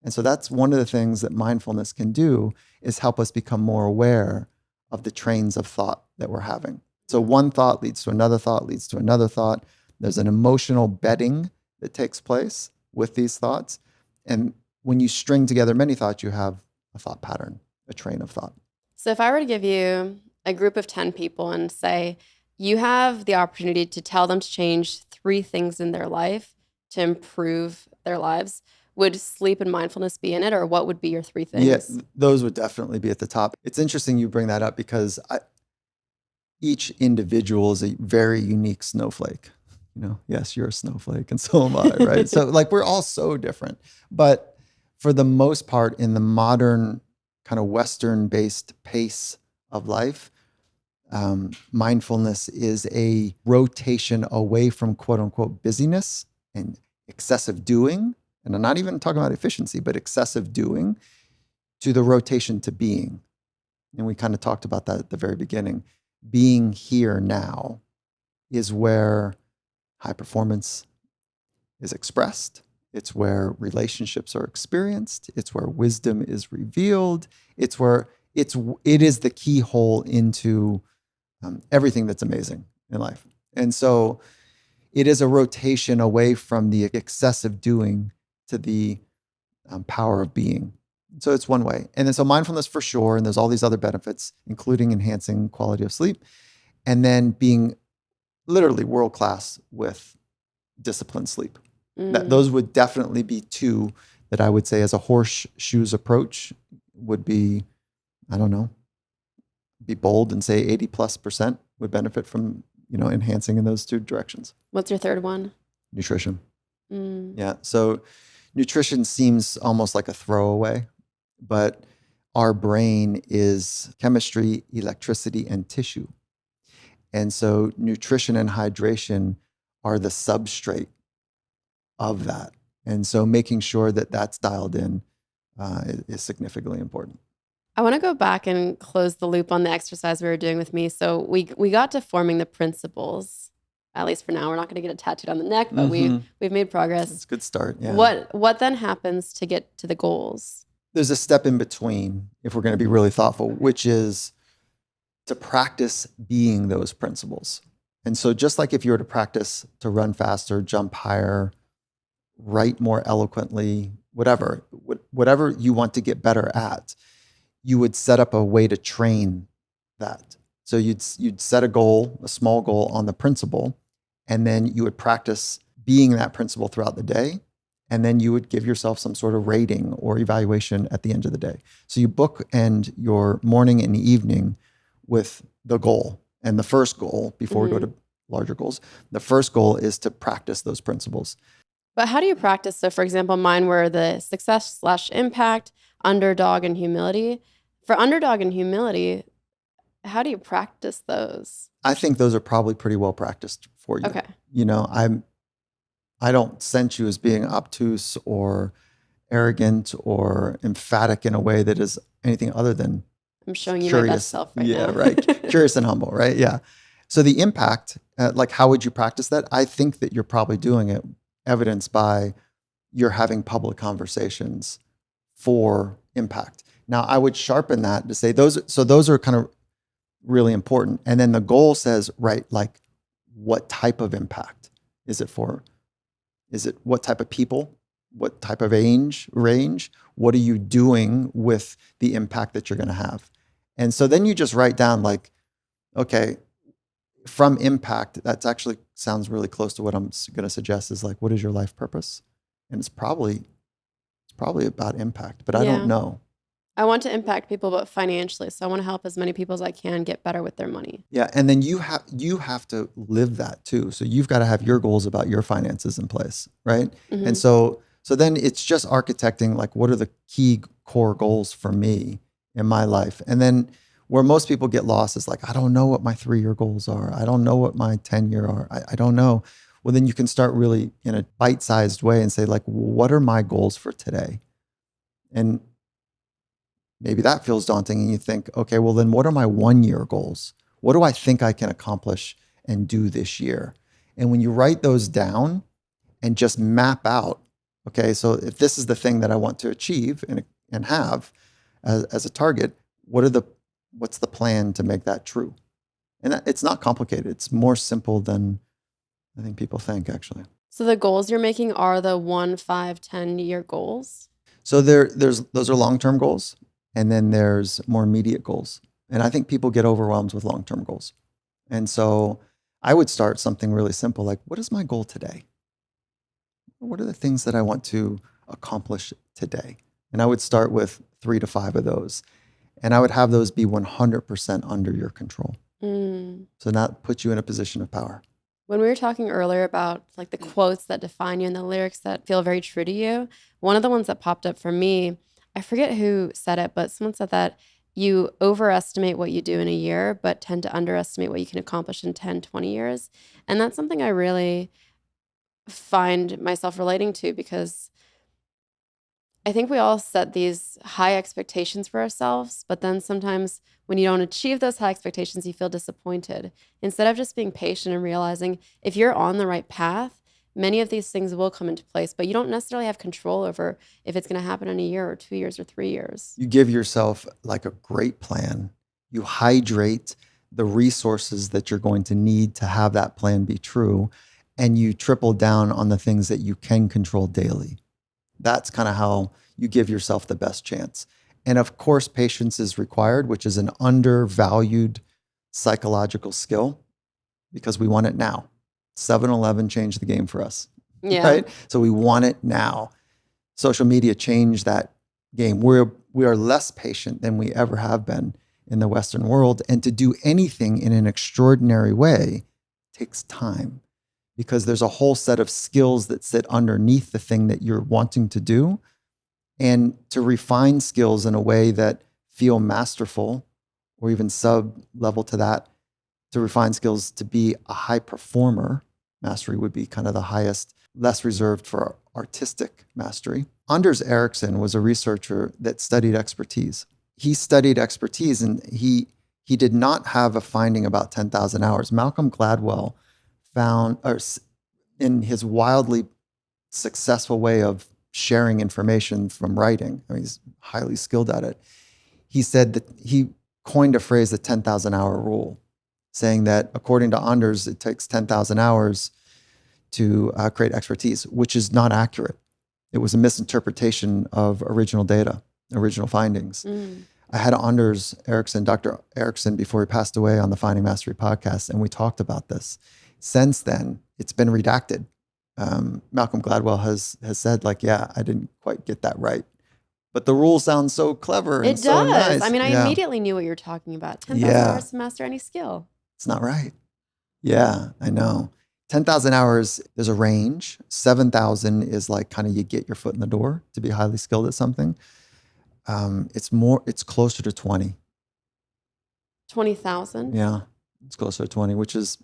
And so that's one of the things that mindfulness can do is help us become more aware of the trains of thought that we're having. So one thought leads to another thought, leads to another thought. There's an emotional bedding that takes place with these thoughts. And when you string together many thoughts, you have a thought pattern, a train of thought. So if I were to give you a group of 10 people and say, you have the opportunity to tell them to change 3 things in their life to improve their lives, would sleep and mindfulness be in it, or what would be your 3 things? Yeah, those would definitely be at the top. It's interesting you bring that up because each individual is a very unique snowflake. Yes, you're a snowflake and so am I, right? So like we're all so different. But for the most part, in the modern kind of Western-based pace of life, mindfulness is a rotation away from quote unquote busyness and excessive doing. And I'm not even talking about efficiency, but excessive doing to the rotation to being. and we kind of talked about that at the very beginning, being here now is where high performance is expressed. It's where relationships are experienced. It's where wisdom is revealed. It is the keyhole into everything that's amazing in life. And so it is a rotation away from the excessive doing to the power of being. So it's one way. And then so mindfulness for sure, and there's all these other benefits, including enhancing quality of sleep, and then being literally world-class with disciplined sleep. Those would definitely be two that I would say as a horseshoes approach would be, I don't know, be bold and say 80+% would benefit from, enhancing in those two directions. What's your third one? Nutrition. Yeah. So nutrition seems almost like a throwaway, but our brain is chemistry, electricity, and tissue. And so nutrition and hydration are the substrate of that. And so making sure that that's dialed in is significantly important. I want to go back and close the loop on the exercise we were doing with me. So we got to forming the principles. At least for now, we're not going to get it tattooed on the neck, but we've made progress. It's a good start. Yeah. What then happens to get to the goals? There's a step in between, if we're going to be really thoughtful, which is to practice being those principles. And so just like if you were to practice to run faster, jump higher, write more eloquently, whatever you want to get better at, you would set up a way to train that. So you'd set a goal, a small goal on the principle, and then you would practice being that principle throughout the day. And then you would give yourself some sort of rating or evaluation at the end of the day. So you bookend your morning and evening with the goal. And the first goal, before we go to larger goals, the first goal is to practice those principles. But how do you practice? So for example, mine were the success/impact, underdog, and humility. For underdog and humility, how do you practice those? I think those are probably pretty well practiced for you. Okay. I don't sense you as being obtuse or arrogant or emphatic in a way that is anything other than I'm showing you curious. My best self right now. Yeah, right. Curious and humble, right? Yeah. So the impact, like how would you practice that? I think that you're probably doing it evidenced by you're having public conversations for impact. Now, I would sharpen that to say those are kind of really important. And then the goal says, right, like what type of impact is it for? Is it what type of people? What type of range? What are you doing with the impact that you're going to have? And so then you just write down like, okay, from impact, that actually sounds really close to what I'm going to suggest is like, what is your life purpose? And it's probably about impact, but I don't know. I want to impact people, but financially. So I want to help as many people as I can get better with their money. Yeah. And then you have to live that too. So you've got to have your goals about your finances in place. Right. Mm-hmm. And so then it's just architecting, like, what are the key core goals for me in my life? And then where most people get lost is like, I don't know what my 3-year goals are. I don't know what my 10-year are. I don't know. Well, then you can start really in a bite-sized way and say like, what are my goals for today? And maybe that feels daunting and you think, okay, well then what are my 1-year goals? What do I think I can accomplish and do this year? And when you write those down and just map out, okay, so if this is the thing that I want to achieve and have as a target, what's the plan to make that true? And it's not complicated. It's more simple than I think people think, actually. So the goals you're making are the 1, 5, 10-year goals? So those are long-term goals. And then there's more immediate goals. And I think people get overwhelmed with long-term goals. And so I would start something really simple, like, what is my goal today? What are the things that I want to accomplish today? And I would start with 3 to 5 of those. And I would have those be 100% under your control. So that puts you in a position of power. When we were talking earlier about like the quotes that define you and the lyrics that feel very true to you, one of the ones that popped up for me, I forget who said it, but someone said that you overestimate what you do in a year, but tend to underestimate what you can accomplish in 10, 20 years. And that's something I really find myself relating to because I think we all set these high expectations for ourselves, but then sometimes when you don't achieve those high expectations, you feel disappointed. Instead of just being patient and realizing if you're on the right path, many of these things will come into place, but you don't necessarily have control over if it's going to happen in a year or 2 years or 3 years. You give yourself like a great plan. You hydrate the resources that you're going to need to have that plan be true, and you triple down on the things that you can control daily. That's kind of how you give yourself the best chance. And of course, patience is required, which is an undervalued psychological skill because we want it now. 7-Eleven changed the game for us, Yeah. right? So we want it now. Social media changed that game. We are less patient than we ever have been in the Western world. And to do anything in an extraordinary way takes time because there's a whole set of skills that sit underneath the thing that you're wanting to do. And to refine skills in a way that feel masterful or even sub-level to that, to refine skills to be a high performer, mastery would be kind of the highest, less reserved for artistic mastery. Anders Ericsson was a researcher that studied expertise. He studied expertise and he did not have a finding about 10,000 hours. Malcolm Gladwell found, or in his wildly successful way of sharing information from writing, I mean, he's highly skilled at it. He said that he coined a phrase, the 10,000 hour rule, saying that according to Anders, it takes 10,000 hours to create expertise, which is not accurate. It was a misinterpretation of original data, original findings. I had Anders Ericsson, Dr. Ericsson, before he passed away on the Finding Mastery podcast, and we talked about this. Since then, it's been redacted. Malcolm Gladwell has said, like, yeah, I didn't quite get that right. But the rule sounds so clever and It so does. nice. I mean, I Yeah. immediately knew what you're talking about. 10,000 Yeah. hours to master any skill. It's not right. Yeah, I know. 10,000 hours, there's a range. 7,000 is like kind of you get your foot in the door to be highly skilled at something. It's closer to 20. 20,000? Yeah, it's closer to 20, which is,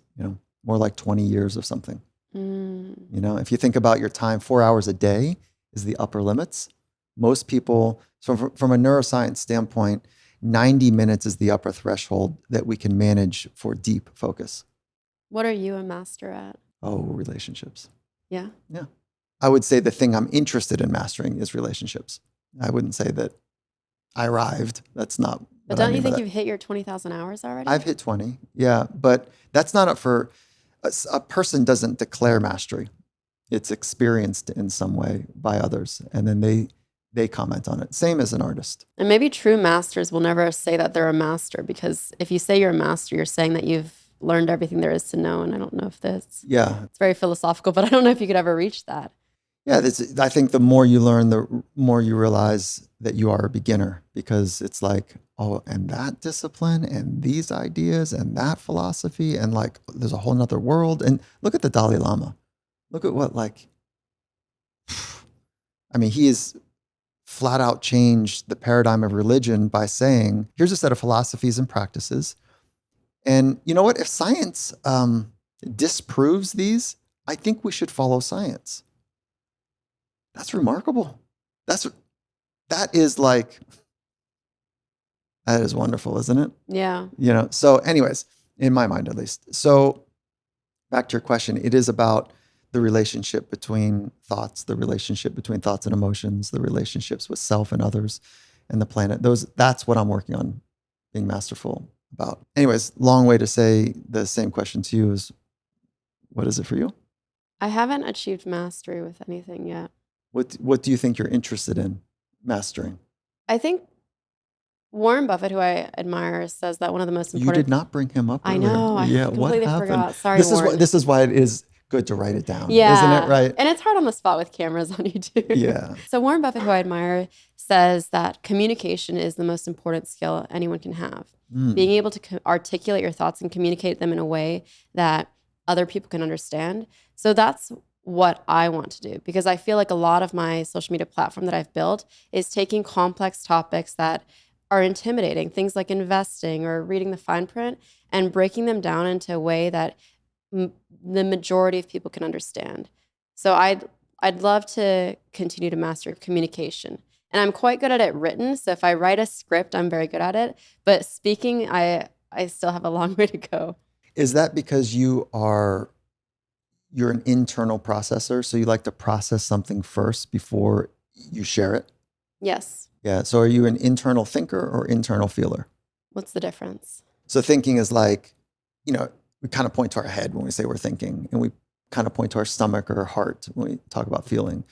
more like 20 years of something. If you think about your time, 4 hours a day is the upper limits. Most people, so from a neuroscience standpoint, 90 minutes is the upper threshold that we can manage for deep focus. What are you a master at? Oh, relationships. Yeah. Yeah. I would say the thing I'm interested in mastering is relationships. I wouldn't say that I arrived. That's not. But don't you think you've hit your 20,000 hours already? I've hit 20. Yeah. But that's not up for, a person doesn't declare mastery. It's experienced in some way by others. And then they comment on it. Same as an artist. And maybe true masters will never say that they're a master, because if you say you're a master, you're saying that you've learned everything there is to know. And I don't know if it's very philosophical, but I don't know if you could ever reach that. Yeah, I think the more you learn, the more you realize that you are a beginner, because it's like, oh, and that discipline and these ideas and that philosophy, and like there's a whole nother world. And look at the Dalai Lama. Look at what, he has flat out changed the paradigm of religion by saying, here's a set of philosophies and practices. And you know what? If science disproves these, I think we should follow science. That's remarkable. That is wonderful, isn't it? Yeah. So anyways, in my mind at least. So back to your question, it is about the relationship between thoughts, the relationship between thoughts and emotions, the relationships with self and others and the planet. That's what I'm working on being masterful about. Anyways, long way to say the same question to you is, what is it for you? I haven't achieved mastery with anything yet. What do you think you're interested in mastering? I think Warren Buffett, who I admire, says that one of the most important... You did not bring him up earlier. I know. I completely forgot. Sorry, Warren. This is why it is good to write it down, yeah. Isn't it, right? And it's hard on the spot with cameras on YouTube. Yeah. So Warren Buffett, who I admire, says that communication is the most important skill anyone can have. Being able to articulate your thoughts and communicate them in a way that other people can understand. So that's what I want to do, because I feel like a lot of my social media platform that I've built is taking complex topics that are intimidating, things like investing or reading the fine print, and breaking them down into a way that the majority of people can understand. So I'd love to continue to master communication. And I'm quite good at it written. So if I write a script, I'm very good at it. But speaking, I still have a long way to go. Is that because you're an internal processor, so you like to process something first before you share it? Yes. Yeah. So are you an internal thinker or internal feeler? What's the difference? So thinking is like, we kind of point to our head when we say we're thinking, and we kind of point to our stomach or our heart when we talk about feeling.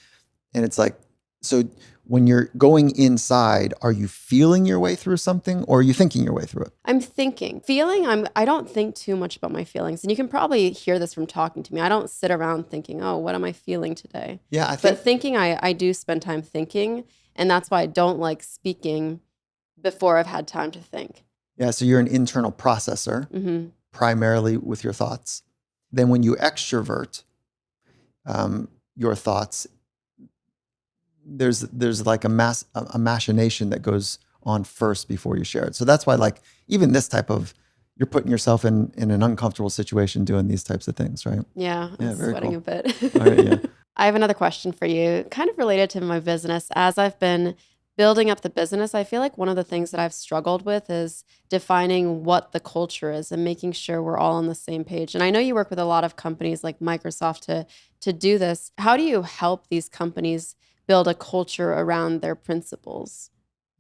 And it's like, so when you're going inside, are you feeling your way through something, or are you thinking your way through it? I'm thinking. Feeling, I don't think too much about my feelings. And you can probably hear this from talking to me. I don't sit around thinking, oh, what am I feeling today? Yeah, I think. But thinking, I do spend time thinking. And that's why I don't like speaking before I've had time to think. Yeah, so you're an internal processor, primarily with your thoughts. Then when you extrovert your thoughts, there's like a machination that goes on first before you share it. So that's why, like, even this type of, you're putting yourself in an uncomfortable situation doing these types of things, right? Yeah, I'm sweating a bit. All right, yeah. I have another question for you, kind of related to my business. As I've been building up the business, I feel like one of the things that I've struggled with is defining what the culture is and making sure we're all on the same page. And I know you work with a lot of companies like Microsoft to do this. How do you help these companies build a culture around their principles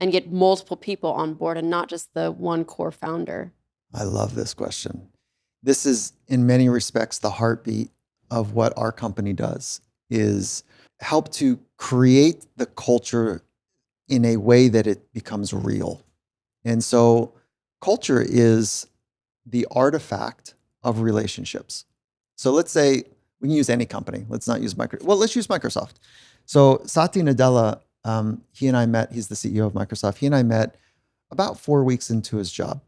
and get multiple people on board and not just the one core founder? I love this question. This is, in many respects, the heartbeat of what our company does, is help to create the culture in a way that it becomes real. And so culture is the artifact of relationships. So let's say we can use any company. Let's not use Microsoft. Well, let's use Microsoft. So Satya Nadella, he and I met, he's the CEO of Microsoft. He and I met about 4 weeks into his job.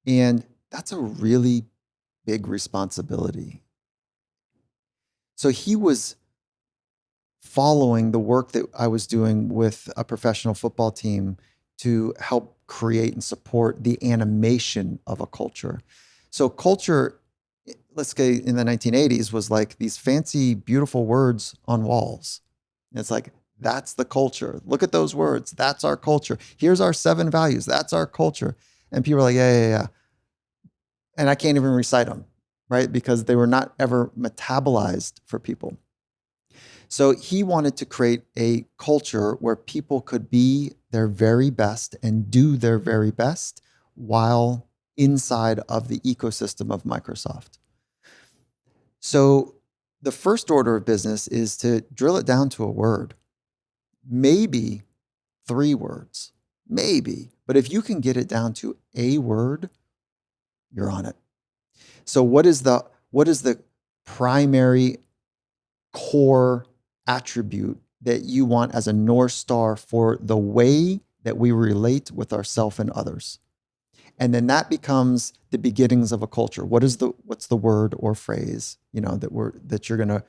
And that's a really big responsibility. So he was following the work that I was doing with a professional football team to help create and support the animation of a culture. So culture, let's say in the 1980s, was like these fancy, beautiful words on walls. And it's like, that's the culture. Look at those words. That's our culture. Here's our 7 values. That's our culture. And people are like, yeah. And I can't even recite them, right? Because they were not ever metabolized for people. So he wanted to create a culture where people could be their very best and do their very best while inside of the ecosystem of Microsoft. So the first order of business is to drill it down to a word, maybe 3 words, maybe. But if you can get it down to a word, you're on it. So what is the primary core attribute that you want as a North Star for the way that we relate with ourselves and others? And then that becomes the beginnings of a culture. What's the word or phrase, that you're going to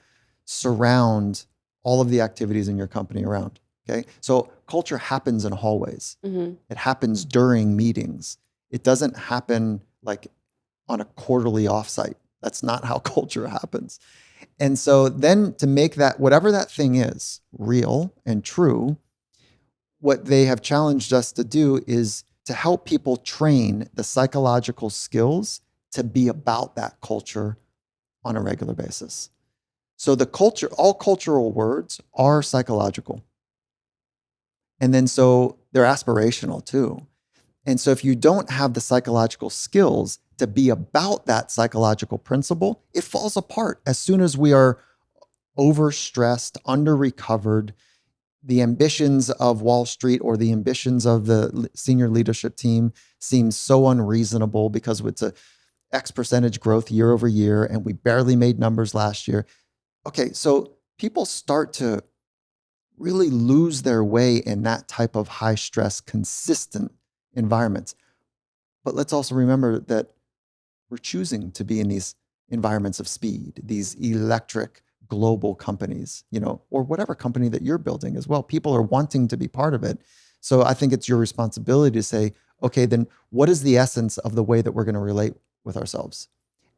surround all of the activities in your company around? Okay. So culture happens in hallways. Mm-hmm. It happens during meetings. It doesn't happen like on a quarterly offsite. That's not how culture happens. And so then to make that, whatever that thing is, real and true, what they have challenged us to do is to help people train the psychological skills to be about that culture on a regular basis. So the culture, all cultural words are psychological. And then so they're aspirational too. And so if you don't have the psychological skills to be about that psychological principle, it falls apart as soon as we are overstressed, under-recovered. The ambitions of Wall Street or the ambitions of the senior leadership team seem so unreasonable because it's a X percentage growth year over year, and we barely made numbers last year. Okay, so people start to really lose their way in that type of high stress, consistent environments. But let's also remember that we're choosing to be in these environments of speed, these electric global companies, or whatever company that you're building as well. People are wanting to be part of it. So I think it's your responsibility to say, okay, then what is the essence of the way that we're going to relate with ourselves?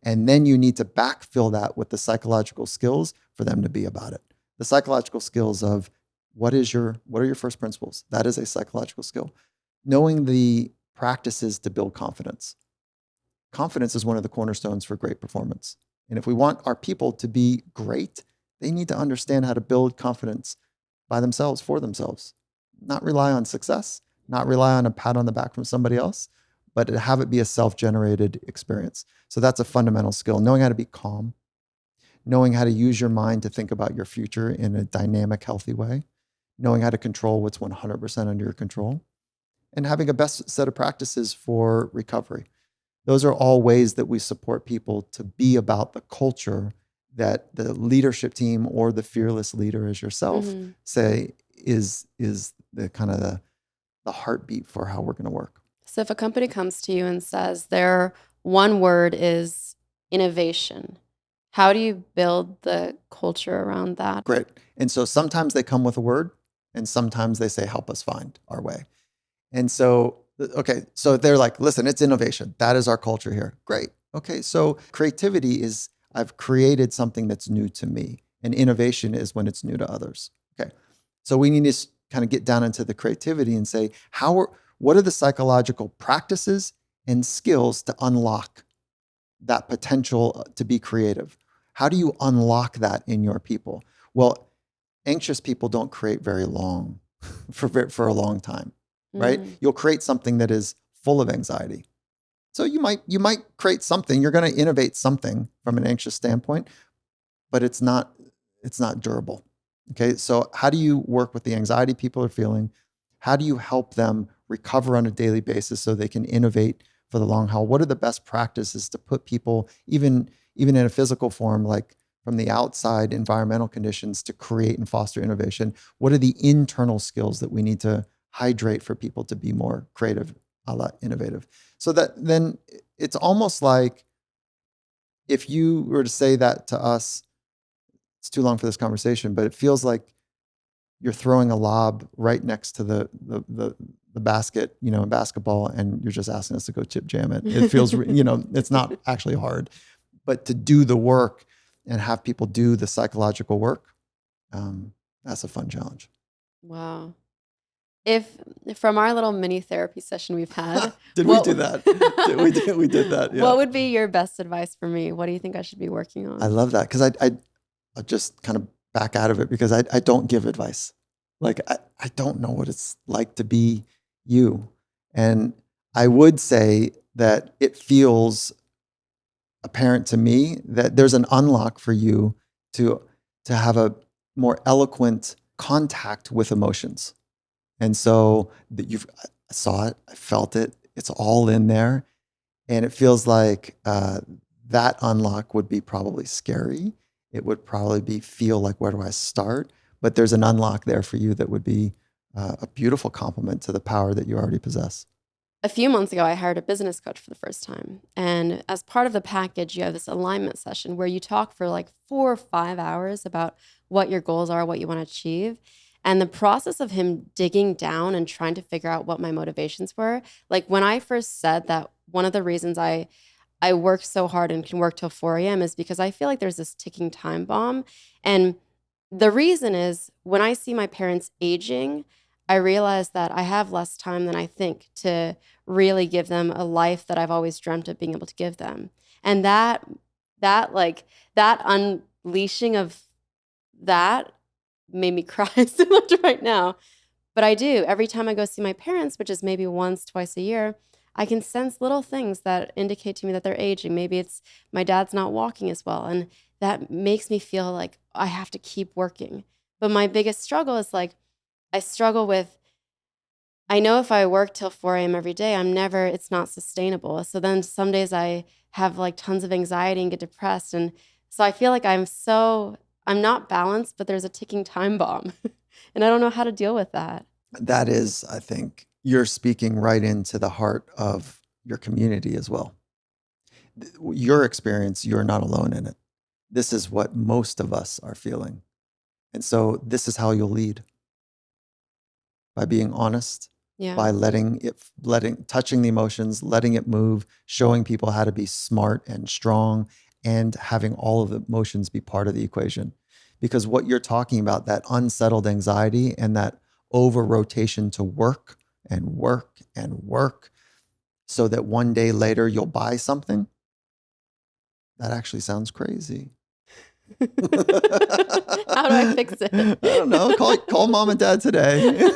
And then you need to backfill that with the psychological skills for them to be about it. The psychological skills of what are your first principles? That is a psychological skill. Knowing the practices to build confidence. Confidence is one of the cornerstones for great performance. And if we want our people to be great, they need to understand how to build confidence by themselves, for themselves. Not rely on success, not rely on a pat on the back from somebody else, but to have it be a self-generated experience. So that's a fundamental skill. Knowing how to be calm, knowing how to use your mind to think about your future in a dynamic, healthy way, knowing how to control what's 100% under your control, and having a best set of practices for recovery. Those are all ways that we support people to be about the culture that the leadership team or the fearless leader as yourself say is the kind of the heartbeat for how we're going to work. So if a company comes to you and says their one word is innovation, how do you build the culture around that? Great. And so sometimes they come with a word and sometimes they say, help us find our way. And so, okay, so they're like, listen, it's innovation. That is our culture here. Great. Okay, so creativity is, I've created something that's new to me. And innovation is when it's new to others. Okay, so we need to kind of get down into the creativity and say, what are the psychological practices and skills to unlock that potential to be creative? How do you unlock that in your people? Well, anxious people don't create very long, for a long time, right? You'll create something that is full of anxiety. So you might create something, you're going to innovate something from an anxious standpoint, but it's not durable. Okay, so how do you work with the anxiety people are feeling? How do you help them recover on a daily basis so they can innovate for the long haul? What are the best practices to put people, even in a physical form, like from the outside environmental conditions, to create and foster innovation? What are the internal skills that we need to hydrate for people to be more creative, a la innovative? So that then it's almost like if you were to say that to us, it's too long for this conversation, but it feels like you're throwing a lob right next to the basket, in basketball, and you're just asking us to go chip jam it. It feels, it's not actually hard, but to do the work and have people do the psychological work, that's a fun challenge. Wow. If from our little mini therapy session we've had, we do that? we did that. Yeah. What would be your best advice for me? What do you think I should be working on? I love that because I'll just kind of back out of it because I don't give advice. Like I don't know what it's like to be you. And I would say that it feels apparent to me that there's an unlock for you to have a more eloquent contact with emotions. And so that I saw it, I felt it, it's all in there. And it feels like that unlock would be probably scary. It would probably feel like, where do I start? But there's an unlock there for you that would be a beautiful complement to the power that you already possess. A few months ago, I hired a business coach for the first time. And as part of the package, you have this alignment session where you talk for like 4 or 5 hours about what your goals are, what you want to achieve. And the process of him digging down and trying to figure out what my motivations were, like when I first said that one of the reasons I work so hard and can work till 4 a.m. is because I feel like there's this ticking time bomb. And the reason is when I see my parents aging, I realize that I have less time than I think to really give them a life that I've always dreamt of being able to give them. And that unleashing of that made me cry so much right now. But I do. Every time I go see my parents, which is maybe once, twice a year, I can sense little things that indicate to me that they're aging. Maybe it's my dad's not walking as well. And that makes me feel like I have to keep working. But my biggest struggle is like, I struggle with, I know if I work till 4 a.m. every day, it's not sustainable. So then some days I have like tons of anxiety and get depressed. And so I feel like I'm not balanced, but there's a ticking time bomb. And I don't know how to deal with that. That is, I think, you're speaking right into the heart of your community as well. Your experience, you're not alone in it. This is what most of us are feeling. And so this is how you'll lead. By being honest, by touching the emotions, letting it move, showing people how to be smart and strong, and having all of the emotions be part of the equation. because what you're talking about, that unsettled anxiety and that over rotation to work and work and work so that one day later you'll buy something, that actually sounds crazy. How do I fix it? I don't know. Call mom and dad today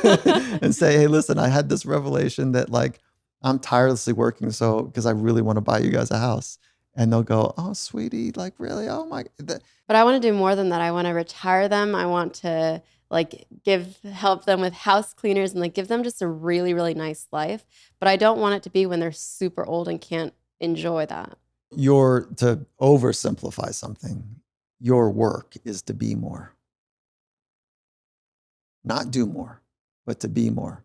and say, hey, listen, I had this revelation that like I'm tirelessly working because I really want to buy you guys a house. And they'll go, oh, sweetie, like really? Oh my. But I want to do more than that. I want to retire them. I want to like help them with house cleaners and like give them just a really, really nice life. But I don't want it to be when they're super old and can't enjoy that. To oversimplify something, your work is to be more. Not do more, but to be more.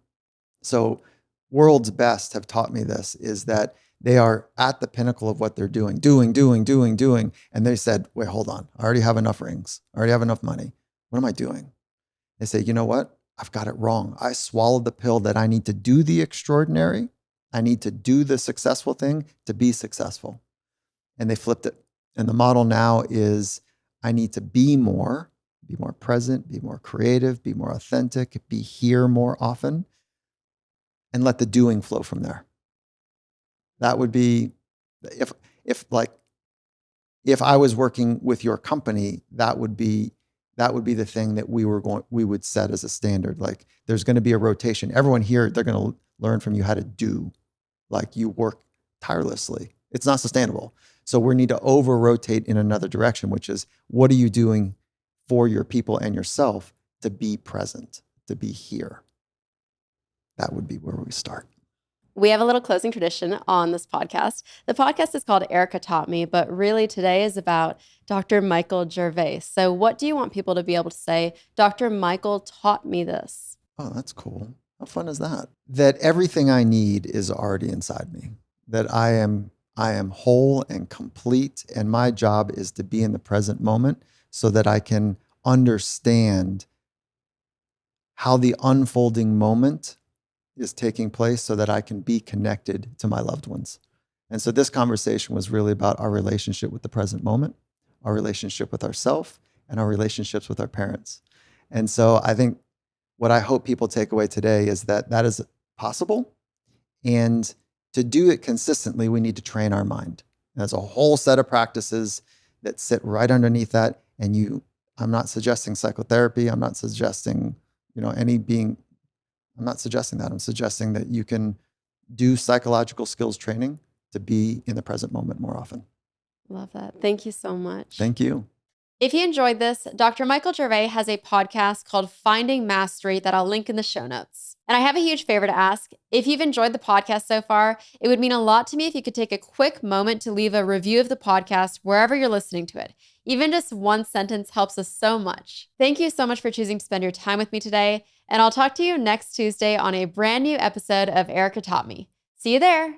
So world's best have taught me this, is that they are at the pinnacle of what they're doing. And they said, wait, hold on. I already have enough rings. I already have enough money. What am I doing? They say, you know what? I've got it wrong. I swallowed the pill that I need to do the extraordinary. I need to do the successful thing to be successful. And they flipped it. And the model now is I need to be more present, be more creative, be more authentic, be here more often, and let the doing flow from there. That would be, if I was working with your company, that would be the thing that we would set as a standard. Like there's going to be a rotation. Everyone here, they're going to learn from you how to do. Like you work tirelessly. It's not sustainable. So we need to over rotate in another direction, which is what are you doing for your people and yourself to be present, to be here? That would be where we start. We have a little closing tradition on this podcast. The podcast is called Erika Taught Me, but really today is about Dr. Michael Gervais. So what do you want people to be able to say? Dr. Michael taught me this. Oh, that's cool. How fun is that? That everything I need is already inside me. That I am whole and complete, and my job is to be in the present moment so that I can understand how the unfolding moment is taking place so that I can be connected to my loved ones. And so this conversation was really about our relationship with the present moment, our relationship with ourselves, and our relationships with our parents. And so I think what I hope people take away today is that is possible. And to do it consistently, we need to train our mind. And there's a whole set of practices that sit right underneath that. And I'm not suggesting psychotherapy. I'm not suggesting, I'm not suggesting that. I'm suggesting that you can do psychological skills training to be in the present moment more often. Love that. Thank you so much. Thank you. If you enjoyed this, Dr. Michael Gervais has a podcast called Finding Mastery that I'll link in the show notes. And I have a huge favor to ask. If you've enjoyed the podcast so far, it would mean a lot to me if you could take a quick moment to leave a review of the podcast wherever you're listening to it. Even just one sentence helps us so much. Thank you so much for choosing to spend your time with me today. And I'll talk to you next Tuesday on a brand new episode of Erika Taught Me. See you there.